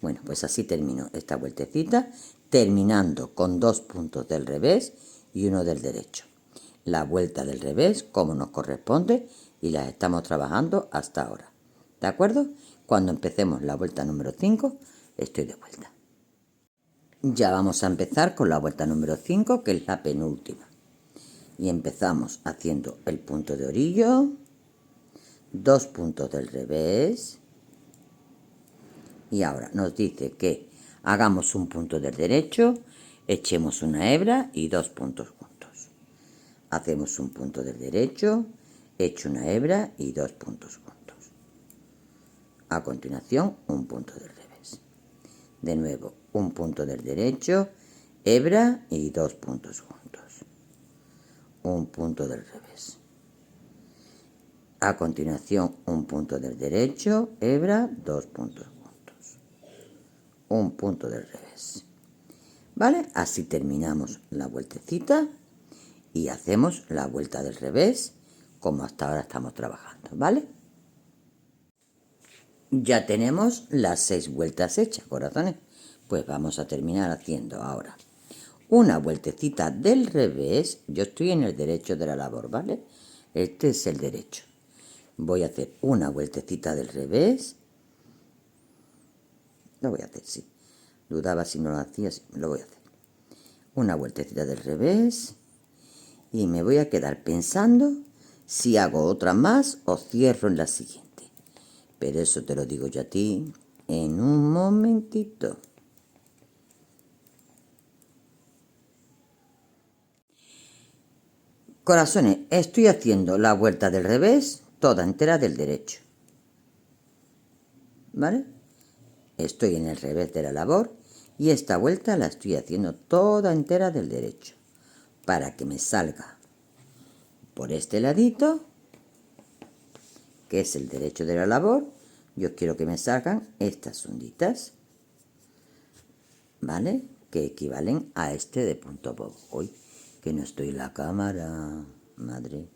Bueno, pues así termino esta vueltecita, terminando con 2 puntos del revés y uno del derecho. La vuelta del revés como nos corresponde y las estamos trabajando hasta ahora. ¿De acuerdo? Cuando empecemos la vuelta número 5, estoy de vuelta. Ya vamos a empezar con la vuelta número 5, que es la penúltima. Y empezamos haciendo el punto de orillo, 2 puntos del revés. Y ahora nos dice que hagamos un punto del derecho, echemos una hebra y 2 puntos juntos. Hacemos un punto del derecho, echo una hebra y 2 puntos juntos. A continuación, un punto del revés. De nuevo, un punto del derecho, hebra y 2 puntos juntos. Un punto del revés. A continuación, un punto del derecho, hebra, 2 puntos juntos. Un punto del revés. ¿Vale? Así terminamos la vueltecita y hacemos la vuelta del revés como hasta ahora estamos trabajando, ¿vale? Ya tenemos las 6 vueltas hechas, corazones. Pues vamos a terminar haciendo ahora una vueltecita del revés. Yo estoy en el derecho de la labor, ¿vale? Este es el derecho. Voy a hacer una vueltecita del revés. Lo voy a hacer, sí. Dudaba si no lo hacía, sí, lo voy a hacer. Una vueltecita del revés. Y me voy a quedar pensando si hago otra más o cierro en la siguiente. pero eso te lo digo yo a ti en un momentito. Corazones, estoy haciendo la vuelta del revés toda entera del derecho, ¿vale? Estoy en el revés de la labor y esta vuelta la estoy haciendo toda entera del derecho para que me salga por este ladito, que es el derecho de la labor. Yo quiero que me salgan estas onditas, ¿vale? Que equivalen a este de punto bob. Hoy que no estoy en la cámara, madre.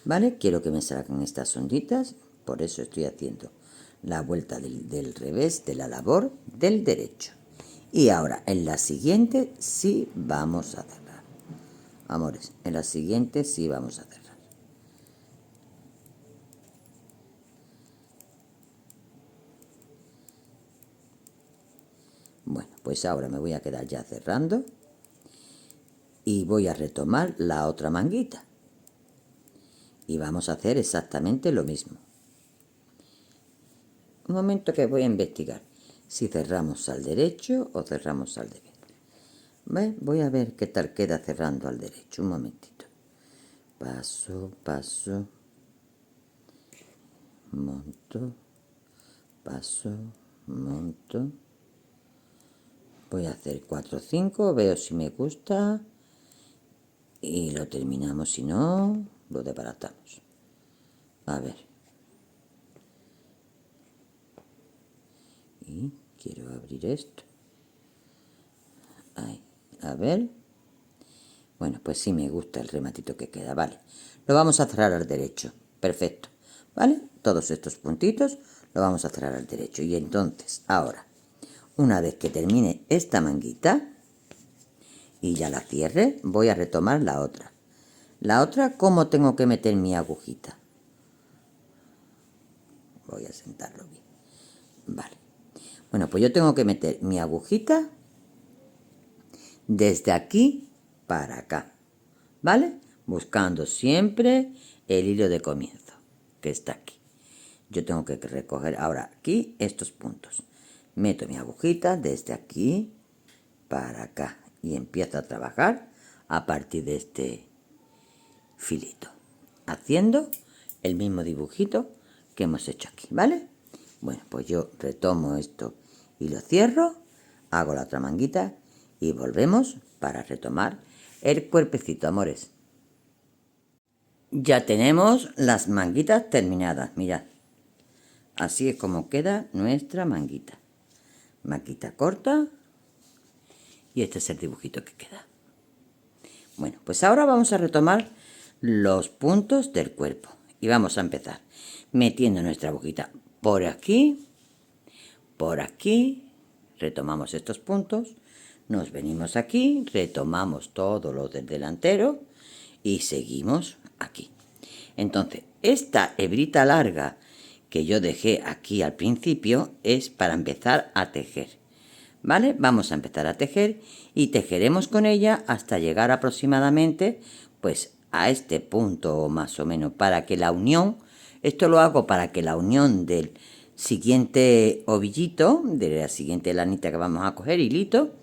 ¿Vale? Quiero que me salgan estas onditas, por eso estoy haciendo la vuelta del revés de la labor del derecho. Y ahora en la siguiente sí vamos a cerrar. Amores, en la siguiente sí vamos a cerrar. Bueno, pues ahora me voy a quedar ya cerrando y voy a retomar la otra manguita. Y vamos a hacer exactamente lo mismo. Un momento que voy a investigar si cerramos al derecho o cerramos al derecho. ¿Ves? Voy a ver qué tal queda cerrando al derecho. Un momentito. Paso, paso. Monto. Paso, monto. Voy a hacer 4 o 5. Veo si me gusta. Y lo terminamos. Si no, lo desbaratamos. A ver. Y quiero abrir esto. Ahí. A ver. Bueno, pues sí me gusta el rematito que queda, vale. Lo vamos a cerrar al derecho, perfecto, ¿vale? Todos estos puntitos lo vamos a cerrar al derecho. Y entonces, ahora, una vez que termine esta manguita y ya la cierre, voy a retomar la otra. La otra, ¿cómo tengo que meter mi agujita? Voy a sentarlo bien. Vale. Bueno, pues yo tengo que meter mi agujita desde aquí para acá, ¿vale? Buscando siempre el hilo de comienzo, que está aquí. Yo tengo que recoger ahora aquí estos puntos. Meto mi agujita desde aquí para acá y empiezo a trabajar a partir de este filito, haciendo el mismo dibujito que hemos hecho aquí, ¿vale? Bueno, pues yo retomo esto y lo cierro, hago la otra manguita y volvemos para retomar el cuerpecito, amores. Ya tenemos las manguitas terminadas, mirad. Así es como queda nuestra manguita. Manguita corta y este es el dibujito que queda. Bueno, pues ahora vamos a retomar los puntos del cuerpo y vamos a empezar metiendo nuestra agujita por aquí, retomamos estos puntos, nos venimos aquí, retomamos todo lo del delantero y seguimos aquí. Entonces, esta hebrita larga que yo dejé aquí al principio es para empezar a tejer, ¿vale? Vamos a empezar a tejer y tejeremos con ella hasta llegar aproximadamente pues a este punto más o menos, para que la unión, esto lo hago para que la unión del siguiente ovillito, de la siguiente lanita que vamos a coger, hilito,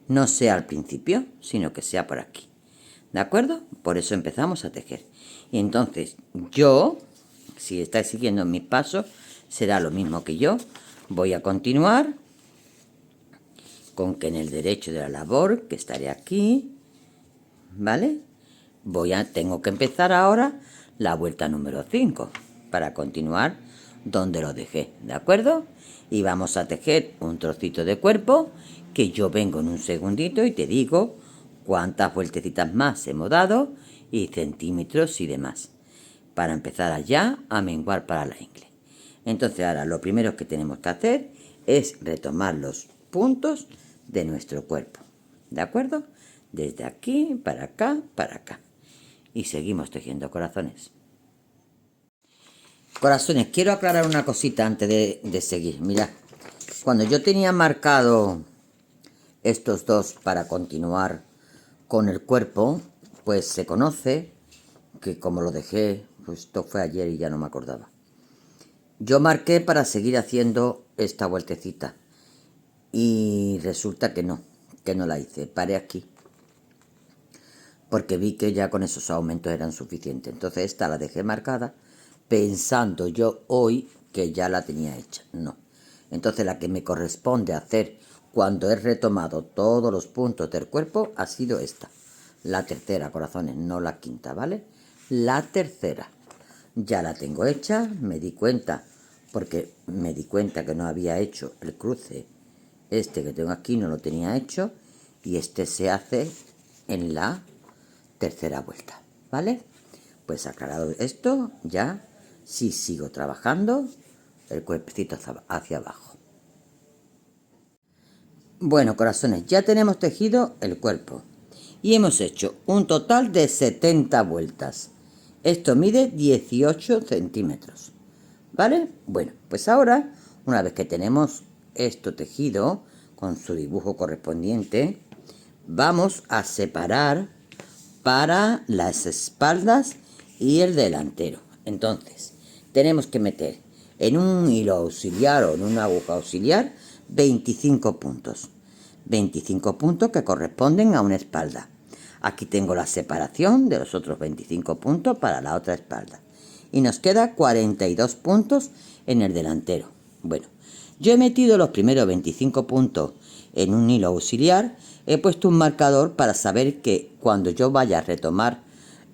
no sea al principio, sino que sea por aquí, ¿de acuerdo? Por eso empezamos a tejer. Y entonces yo, si estáis siguiendo mis pasos, será lo mismo que yo. Voy a continuar con que en el derecho de la labor, que estaré aquí, ¿vale? Tengo que empezar ahora la vuelta número 5 para continuar donde lo dejé, ¿de acuerdo? Y vamos a tejer un trocito de cuerpo que yo vengo en un segundito y te digo cuántas vueltecitas más hemos dado y centímetros y demás, para empezar allá a menguar para la ingle. Entonces ahora lo primero que tenemos que hacer es retomar los puntos de nuestro cuerpo, ¿de acuerdo? Desde aquí para acá, para acá. Y seguimos tejiendo, corazones. Corazones, quiero aclarar una cosita antes de seguir. Mirad, cuando yo tenía marcado estos dos para continuar con el cuerpo, pues se conoce que como lo dejé, pues esto fue ayer y ya no me acordaba. Yo marqué para seguir haciendo esta vueltecita y resulta que no la hice. Paré aquí porque vi que ya con esos aumentos eran suficientes. Entonces esta la dejé marcada pensando yo hoy que ya la tenía hecha. No. Entonces la que me corresponde hacer cuando he retomado todos los puntos del cuerpo ha sido esta. La tercera, corazones, no la quinta, ¿vale? La tercera. Ya la tengo hecha, me di cuenta, porque me di cuenta que no había hecho el cruce este que tengo aquí, no lo tenía hecho, y este se hace en la tercera vuelta, ¿vale? Pues aclarado esto, ya sí sigo trabajando el cuerpecito hacia abajo. Bueno, corazones, ya tenemos tejido el cuerpo y hemos hecho un total de 70 vueltas. Esto mide 18 centímetros, ¿vale? Bueno, pues ahora, una vez que tenemos esto tejido con su dibujo correspondiente, vamos a separar para las espaldas y el delantero. Entonces, tenemos que meter en un hilo auxiliar o en una aguja auxiliar 25 puntos. 25 puntos que corresponden a una espalda. Aquí tengo la separación de los otros 25 puntos para la otra espalda. Y nos queda 42 puntos en el delantero. Bueno, yo he metido los primeros 25 puntos en un hilo auxiliar. He puesto un marcador para saber que cuando yo vaya a retomar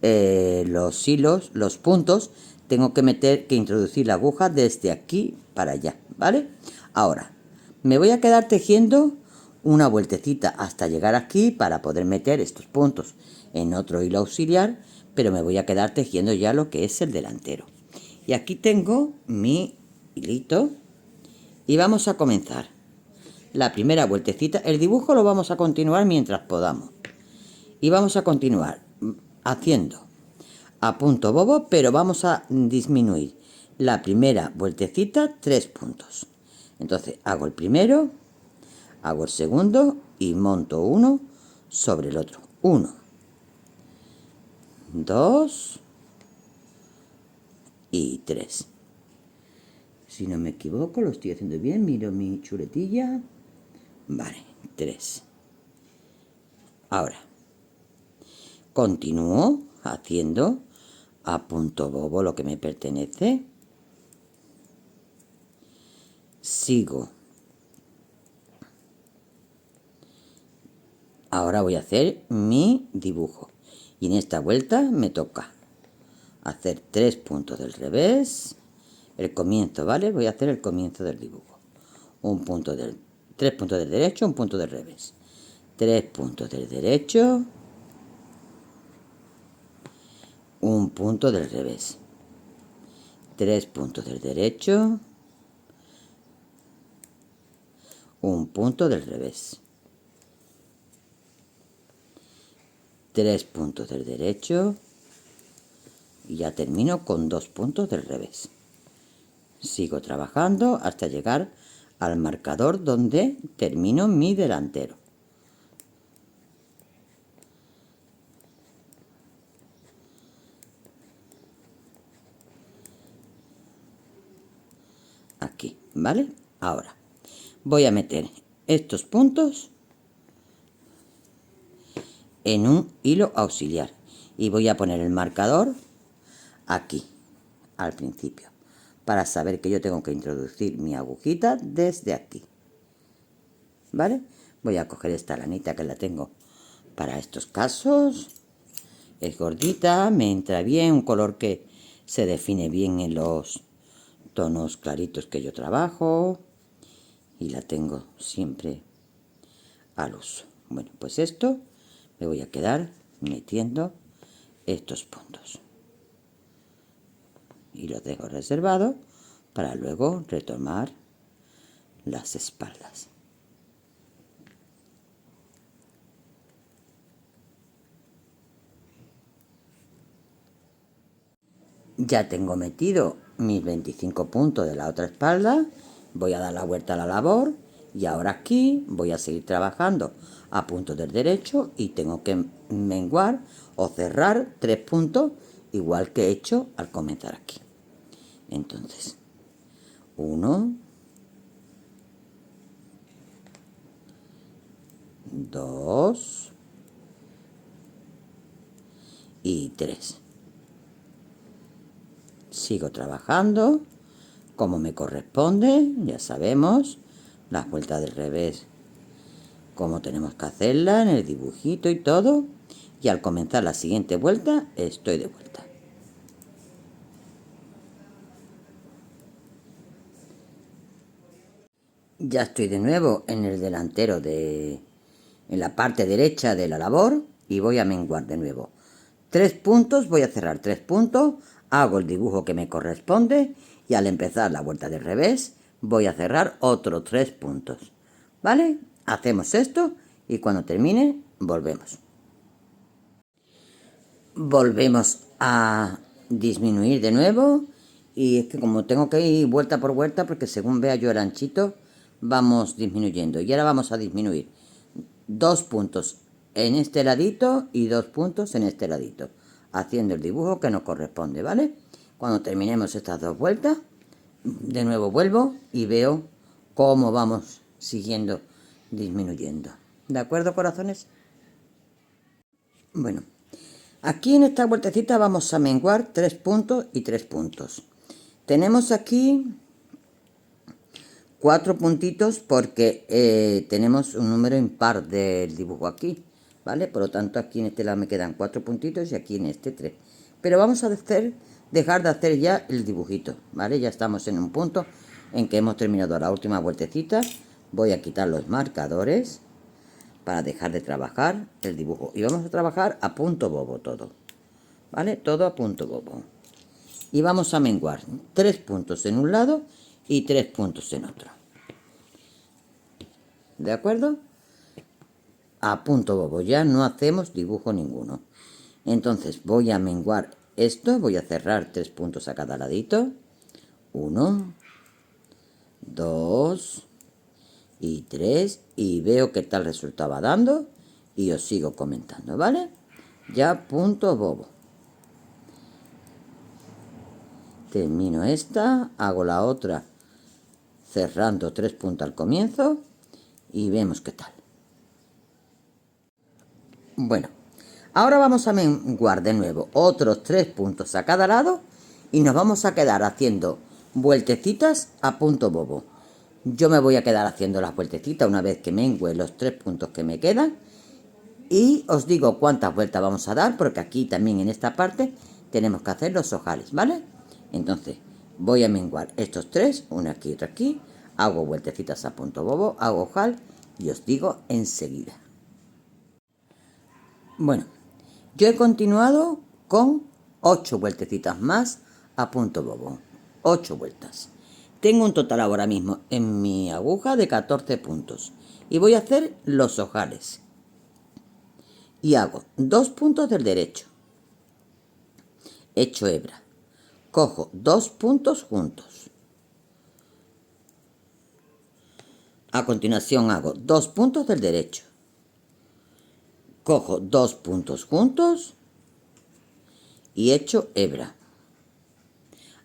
los hilos, los puntos, tengo que introducir la aguja desde aquí para allá, ¿vale? Ahora, me voy a quedar tejiendo una vueltecita hasta llegar aquí para poder meter estos puntos en otro hilo auxiliar, pero me voy a quedar tejiendo ya lo que es el delantero. Y aquí tengo mi hilito y vamos a comenzar la primera vueltecita. El dibujo lo vamos a continuar mientras podamos y vamos a continuar haciendo a punto bobo, pero vamos a disminuir la primera vueltecita 3 puntos. Entonces hago el primero, hago el segundo y monto uno sobre el otro. 1, 2 y 3. Si no me equivoco, lo estoy haciendo bien. Miro mi chuletilla. Vale, 3. Ahora, continúo haciendo a punto bobo lo que me pertenece. Sigo. Ahora voy a hacer mi dibujo. Y en esta vuelta me toca hacer 3 puntos del revés. El comienzo, ¿vale? Voy a hacer el comienzo del dibujo. 3 puntos del derecho, un punto del revés. 3 puntos del derecho, un punto del revés. 3 puntos del derecho, un punto del revés. 3 puntos del derecho y ya termino con 2 puntos del revés. Sigo trabajando hasta llegar al marcador donde termino mi delantero. Aquí, ¿vale? Ahora voy a meter estos puntos en un hilo auxiliar y voy a poner el marcador aquí al principio para saber que yo tengo que introducir mi agujita desde aquí, ¿vale? Voy a coger esta lanita que la tengo para estos casos. Es gordita, me entra bien, un color que se define bien en los tonos claritos que yo trabajo y la tengo siempre al uso. Bueno, pues esto me voy a quedar metiendo estos puntos y los dejo reservados para luego retomar las espaldas. Ya tengo metido mis 25 puntos de la otra espalda, voy a dar la vuelta a la labor y ahora aquí voy a seguir trabajando a puntos del derecho y tengo que menguar o cerrar 3 puntos igual que he hecho al comenzar aquí. Entonces 1, 2 y 3. Sigo trabajando como me corresponde, ya sabemos, las vueltas del revés, cómo tenemos que hacerla en el dibujito y todo. Y al comenzar la siguiente vuelta, estoy de vuelta. Ya estoy de nuevo en el delantero en la parte derecha de la labor y voy a menguar de nuevo. 3 puntos, voy a cerrar 3 puntos, hago el dibujo que me corresponde y al empezar la vuelta del revés voy a cerrar otros 3 puntos. ¿Vale? Hacemos esto y cuando termine volvemos. Volvemos a disminuir de nuevo y es que como tengo que ir vuelta por vuelta porque según vea yo el anchito vamos disminuyendo y ahora vamos a disminuir 2 puntos en este ladito y 2 puntos en este ladito haciendo el dibujo que nos corresponde, ¿vale? Cuando terminemos estas 2 vueltas de nuevo vuelvo y veo cómo vamos siguiendo disminuyendo. ¿De acuerdo, corazones? Bueno, aquí en esta vueltecita vamos a menguar 3 puntos y 3 puntos. Tenemos aquí 4 puntitos porque tenemos un número impar del dibujo aquí, ¿vale? Por lo tanto aquí en este lado me quedan 4 puntitos y aquí en este 3. Pero vamos a dejar de hacer ya el dibujito, ¿vale? Ya estamos en un punto en que hemos terminado la última vueltecita. Voy a quitar los marcadores para dejar de trabajar el dibujo. Y vamos a trabajar a punto bobo todo, ¿vale? Todo a punto bobo. Y vamos a menguar 3 puntos en un lado y 3 puntos en otro. ¿De acuerdo? A punto bobo, ya no hacemos dibujo ninguno. Entonces voy a menguar esto, voy a cerrar 3 puntos a cada ladito. 1, 2 y 3 y veo qué tal resultado va dando y os sigo comentando, ¿vale? Ya punto bobo. Termino esta, hago la otra cerrando 3 puntos al comienzo y vemos qué tal. Bueno, ahora vamos a menguar de nuevo otros 3 puntos a cada lado y nos vamos a quedar haciendo vueltecitas a punto bobo. Yo me voy a quedar haciendo las vueltecitas una vez que mengue los 3 puntos que me quedan y os digo cuántas vueltas vamos a dar porque aquí también en esta parte tenemos que hacer los ojales, ¿vale? Entonces voy a menguar estos 3, una aquí y otra aquí, hago vueltecitas a punto bobo, hago ojal y os digo enseguida. Bueno, yo he continuado con 8 vueltecitas más a punto bobo, 8 vueltas. Tengo un total ahora mismo en mi aguja de 14 puntos y voy a hacer los ojales. Y hago 2 puntos del derecho, echo hebra, cojo 2 puntos juntos. A continuación hago 2 puntos del derecho, cojo 2 puntos juntos y echo hebra.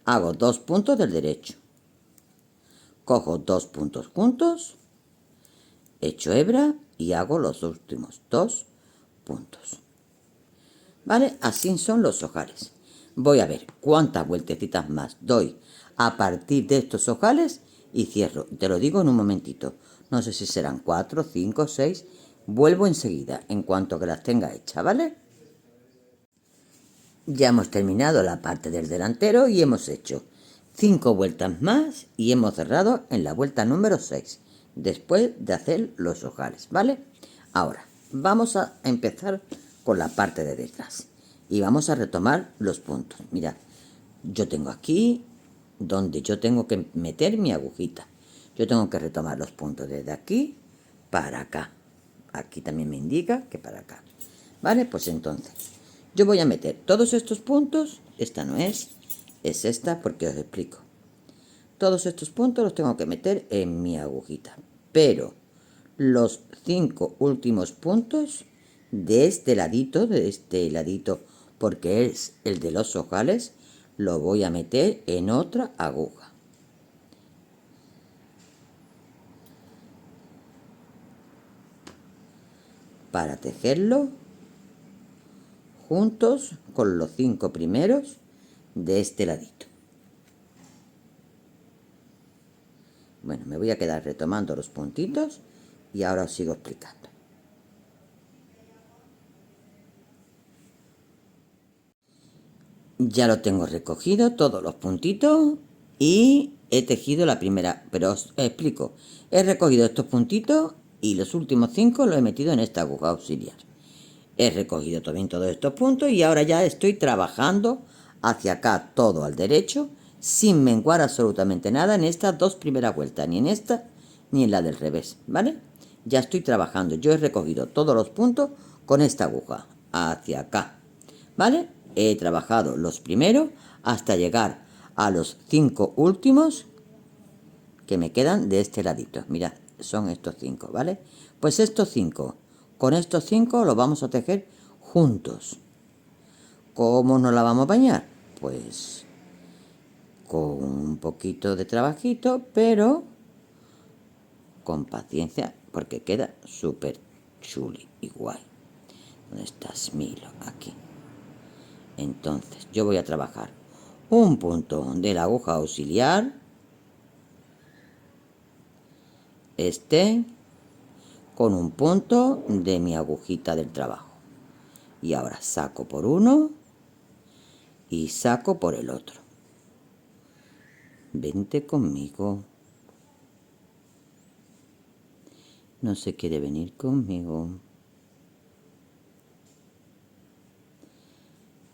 Hago 2 puntos del derecho, cojo 2 puntos juntos, echo hebra y hago los últimos 2 puntos. ¿Vale? Así son los ojales. Voy a ver cuántas vueltecitas más doy a partir de estos ojales y cierro. Te lo digo en un momentito. No sé si serán 4, 5, 6. Vuelvo enseguida en cuanto que las tenga hechas, ¿vale? Ya hemos terminado la parte del delantero y hemos hecho 5 vueltas más y hemos cerrado en la vuelta número 6 después de hacer los ojales, ¿vale? Ahora vamos a empezar con la parte de detrás y vamos a retomar los puntos. Mirad, yo tengo aquí donde yo tengo que meter mi agujita. Yo tengo que retomar los puntos desde aquí para acá. Aquí también me indica que para acá, ¿vale? Pues entonces yo voy a meter todos estos puntos. Esta no es esta porque os explico. Todos estos puntos los tengo que meter en mi agujita, pero los 5 últimos puntos de este ladito, porque es el de los ojales, lo voy a meter en otra aguja. para tejerlo juntos con los 5 primeros de este ladito. Bueno, me voy a quedar retomando los puntitos y ahora os sigo explicando. Ya lo tengo recogido, todos los puntitos, y he tejido la primera, pero os explico. He recogido estos puntitos y los últimos 5 los he metido en esta aguja auxiliar. He recogido también todos estos puntos y ahora ya estoy trabajando hacia acá todo al derecho, sin menguar absolutamente nada en estas 2 primeras vueltas, ni en esta ni en la del revés, ¿vale? Ya estoy trabajando, yo he recogido todos los puntos con esta aguja hacia acá, ¿vale? He trabajado los primeros hasta llegar a los 5 últimos que me quedan de este ladito. Mirad, son estos 5, ¿vale? Pues estos 5, con estos 5 los vamos a tejer juntos. ¿Cómo nos la vamos a bañar? Pues con un poquito de trabajito, pero con paciencia, porque queda súper chuli y guay. ¿Dónde estás, Milo? Aquí. Entonces yo voy a trabajar un punto de la aguja auxiliar, con un punto de mi agujita del trabajo, y ahora saco por uno y saco por el otro. Vente conmigo. No se quiere venir conmigo.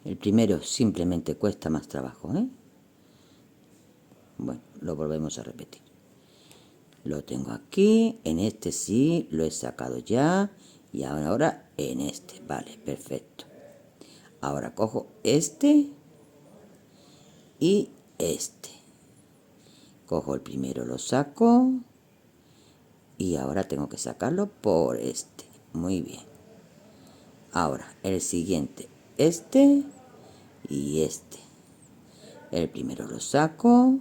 El primero simplemente cuesta más trabajo, ¿eh? Bueno, lo volvemos a repetir. Lo tengo aquí, en este sí, lo he sacado ya, y ahora en este, vale, perfecto. Ahora cojo este y este. Cojo el primero, lo saco, y ahora tengo que sacarlo por este. Muy bien. Ahora, el siguiente, este y este. El primero lo saco,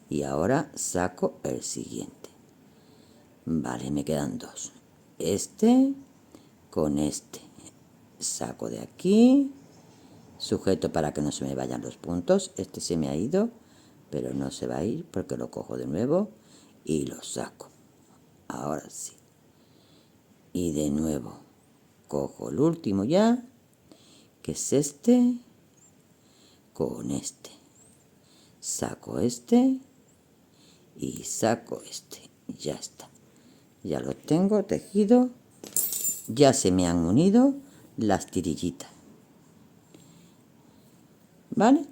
y ahora saco el siguiente. Vale, me quedan 2. Este con este. Saco de aquí, sujeto para que no se me vayan los puntos. Este se me ha ido, pero no se va a ir porque lo cojo de nuevo y lo saco. Ahora sí. Y de nuevo cojo el último ya, que es este, con este. Saco este y saco este. Ya está. Ya lo tengo tejido. Ya se me han unido las tirillitas, ¿vale?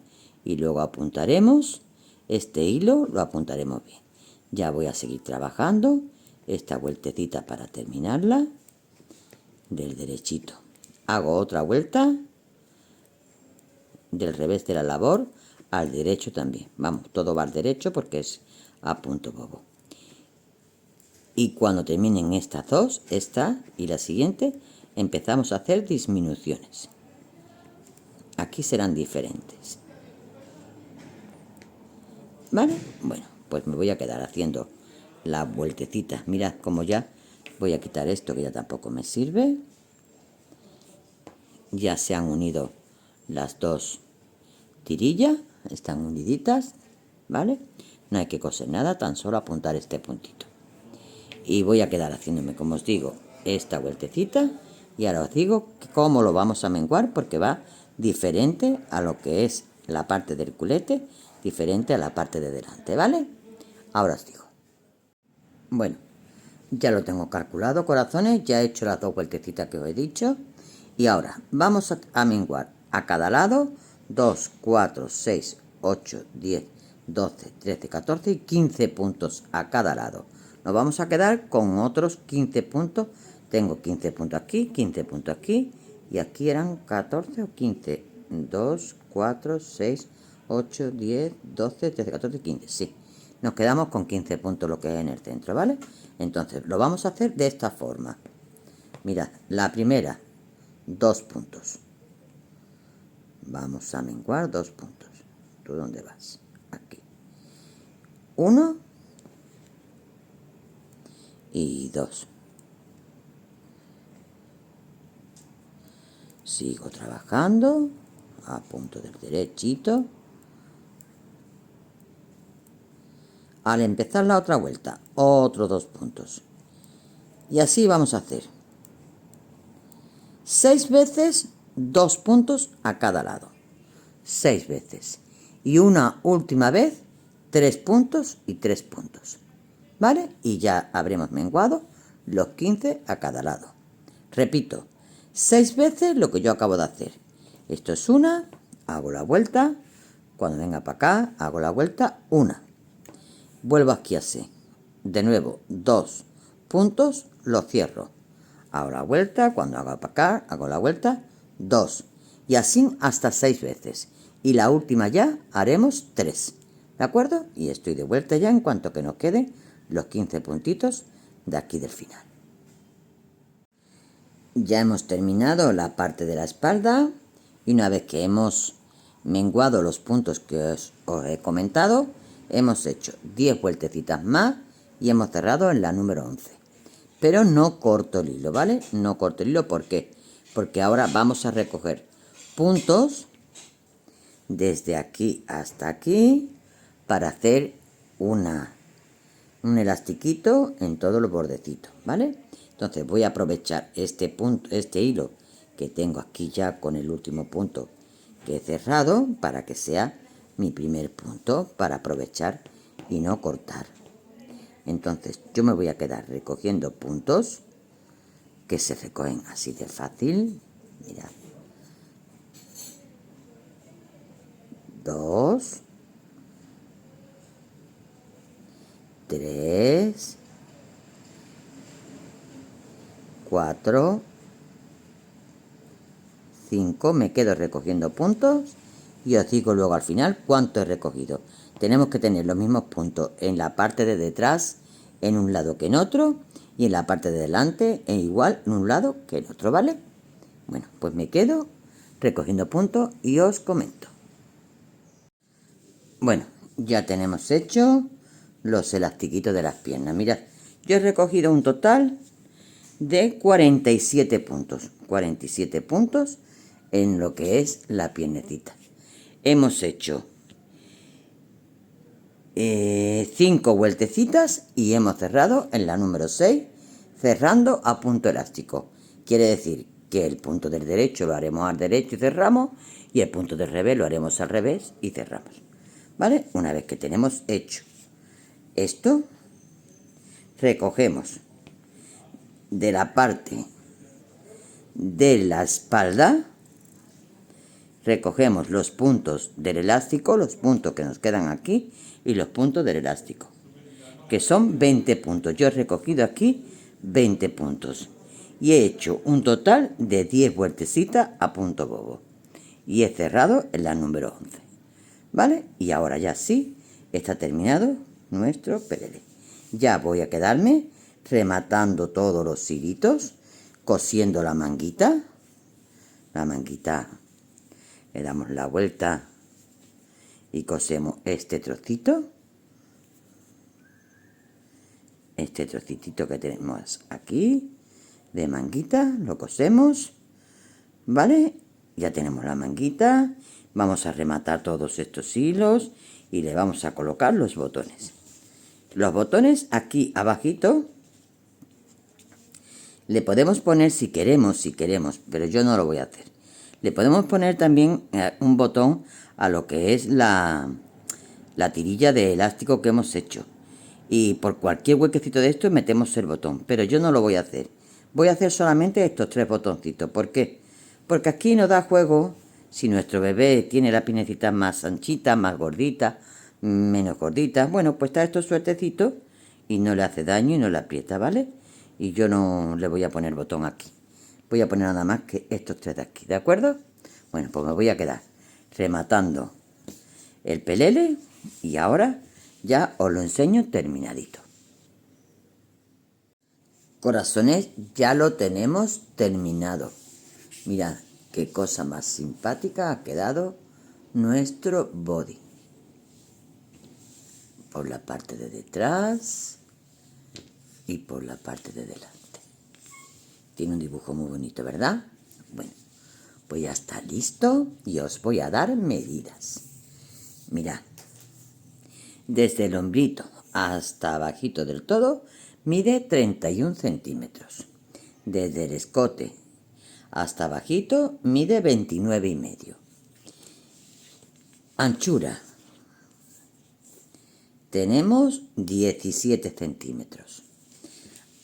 Y luego apuntaremos este hilo, lo apuntaremos bien. Ya voy a seguir trabajando esta vueltecita para terminarla del derechito. Hago otra vuelta del revés de la labor al derecho también. Vamos, todo va al derecho porque es a punto bobo. Y cuando terminen estas 2, esta y la siguiente, empezamos a hacer disminuciones. Aquí serán diferentes. ¿Vale? Bueno, pues me voy a quedar haciendo la vueltecita. Mirad cómo ya voy a quitar esto que ya tampoco me sirve. Ya se han unido las 2 tirillas, están uniditas, ¿vale? No hay que coser nada, tan solo apuntar este puntito. Y voy a quedar haciéndome, como os digo, esta vueltecita, y ahora os digo cómo lo vamos a menguar, porque va diferente a lo que es la parte del culete, diferente a la parte de delante, ¿vale? Ahora os digo. Bueno, ya lo tengo calculado, corazones, ya he hecho las 2 vueltecitas que os he dicho, y ahora vamos a menguar a cada lado 2, 4, 6, 8, 10, 12, 13, 14 y 15 puntos a cada lado. Nos vamos a quedar con otros 15 puntos. Tengo 15 puntos aquí, 15 puntos aquí, y aquí eran 14 o 15. 2, 4, 6, 8, 10, 12, 13, 14, 15. Sí, nos quedamos con 15 puntos lo que es en el centro, ¿vale? Entonces lo vamos a hacer de esta forma. Mirad, la primera, 2 puntos. Vamos a menguar 2 puntos. ¿Tú dónde vas? Aquí. 1 y 2. Sigo trabajando, apunto del derechito. Al empezar la otra vuelta, otros 2 puntos. Y así vamos a hacer 6 veces 2 puntos a cada lado. 6 veces. Y una última vez 3 puntos y 3 puntos. ¿Vale? Y ya habremos menguado los 15 a cada lado. Repito, 6 veces lo que yo acabo de hacer. Esto es una, hago la vuelta. Cuando venga para acá, hago la vuelta, una. Vuelvo aquí así. De nuevo, 2 puntos, lo cierro. Hago la vuelta, cuando haga para acá, hago la vuelta, 2. Y así hasta 6 veces. Y la última ya haremos 3. ¿De acuerdo? Y estoy de vuelta ya en cuanto que nos queden los 15 puntitos de aquí del final. Ya hemos terminado la parte de la espalda. Y una vez que hemos menguado los puntos que os he comentado, hemos hecho 10 vueltecitas más y hemos cerrado en la número 11. Pero no corto el hilo, ¿vale? No corto el hilo, ¿por qué? Porque ahora vamos a recoger puntos desde aquí hasta aquí para hacer un elastiquito en todos los bordecitos, ¿vale? Entonces voy a aprovechar este punto, este hilo que tengo aquí ya con el último punto que he cerrado para que sea mi primer punto, para aprovechar y no cortar. Entonces yo me voy a quedar recogiendo puntos que se recogen así de fácil. Mirad. 2, 3, 4, 5, me quedo recogiendo puntos y os digo luego al final cuánto he recogido. Tenemos que tener los mismos puntos en la parte de detrás en un lado que en otro y en la parte de delante en igual en un lado que en otro, ¿vale? Bueno, pues me quedo recogiendo puntos y os comento. Bueno, ya tenemos hecho los elastiquitos de las piernas. Mirad, yo he recogido un total de 47 puntos. 47 puntos en lo que es la piernecita. Hemos hecho 5 vueltecitas y hemos cerrado en la número 6, cerrando a punto elástico. Quiere decir que el punto del derecho lo haremos al derecho y cerramos, y el punto del revés lo haremos al revés y cerramos. ¿Vale? Una vez que tenemos hecho esto, recogemos de la parte de la espalda, recogemos los puntos del elástico, los puntos que nos quedan aquí y los puntos del elástico, que son 20 puntos. Yo he recogido aquí 20 puntos y he hecho un total de 10 vueltecitas a punto bobo y he cerrado en la número 11, ¿vale? Y ahora ya sí está terminado nuestro pelele. Ya voy a quedarme rematando todos los hilitos, cosiendo la manguita. La manguita le damos la vuelta y cosemos este trocito. Este trocitito que tenemos aquí de manguita, lo cosemos, ¿vale? Ya tenemos la manguita. Vamos a rematar todos estos hilos y le vamos a colocar los botones. Los botones aquí abajito le podemos poner si queremos, pero yo no lo voy a hacer. Le podemos poner también un botón a lo que es la tirilla de elástico que hemos hecho. Y por cualquier huequecito de esto metemos el botón, pero yo no lo voy a hacer. Voy a hacer solamente estos 3 botoncitos. ¿Por qué? Porque aquí nos da juego si nuestro bebé tiene la piernecita más anchita, más gordita, menos gordita. Bueno, pues está estos suertecitos y no le hace daño y no le aprieta, ¿vale? Y yo no le voy a poner botón aquí. Voy a poner nada más que estos 3 de aquí, ¿de acuerdo? Bueno, pues me voy a quedar rematando el pelele y ahora ya os lo enseño terminadito. Corazones, ya lo tenemos terminado. Mirad qué cosa más simpática ha quedado nuestro body. Por la parte de detrás y por la parte de delante. Tiene un dibujo muy bonito, ¿verdad? Bueno, Pues ya está listo y os voy a dar medidas. Mirad, desde el hombrito hasta abajito del todo mide 31 centímetros. Desde el escote hasta abajito mide 29,5. Anchura tenemos 17 centímetros.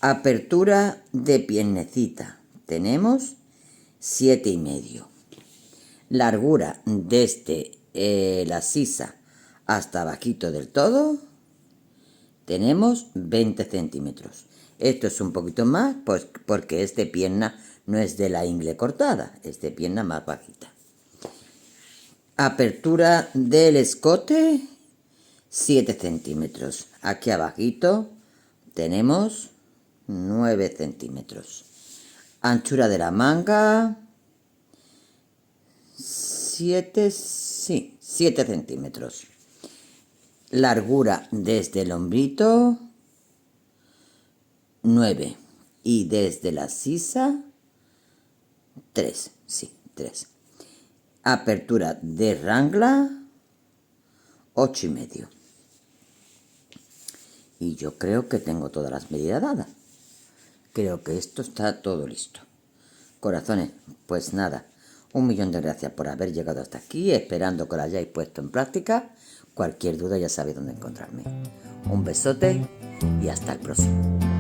Apertura de piernecita tenemos 7,5. Largura desde la sisa hasta abajito del todo tenemos 20 centímetros. Esto es un poquito más, pues porque es de pierna, no es de la ingle cortada, es de pierna más bajita. Apertura del escote 7 centímetros. Aquí abajito tenemos 9 centímetros. Anchura de la manga 7 centímetros. Largura desde el hombrito 9 y desde la sisa 3, 3. Apertura de rangla 8,5. Y yo creo que tengo todas las medidas dadas. Creo que esto está todo listo. Corazones, pues nada, 1.000.000 de gracias por haber llegado hasta aquí, esperando que lo hayáis puesto en práctica. Cualquier duda ya sabéis dónde encontrarme. Un besote y hasta el próximo.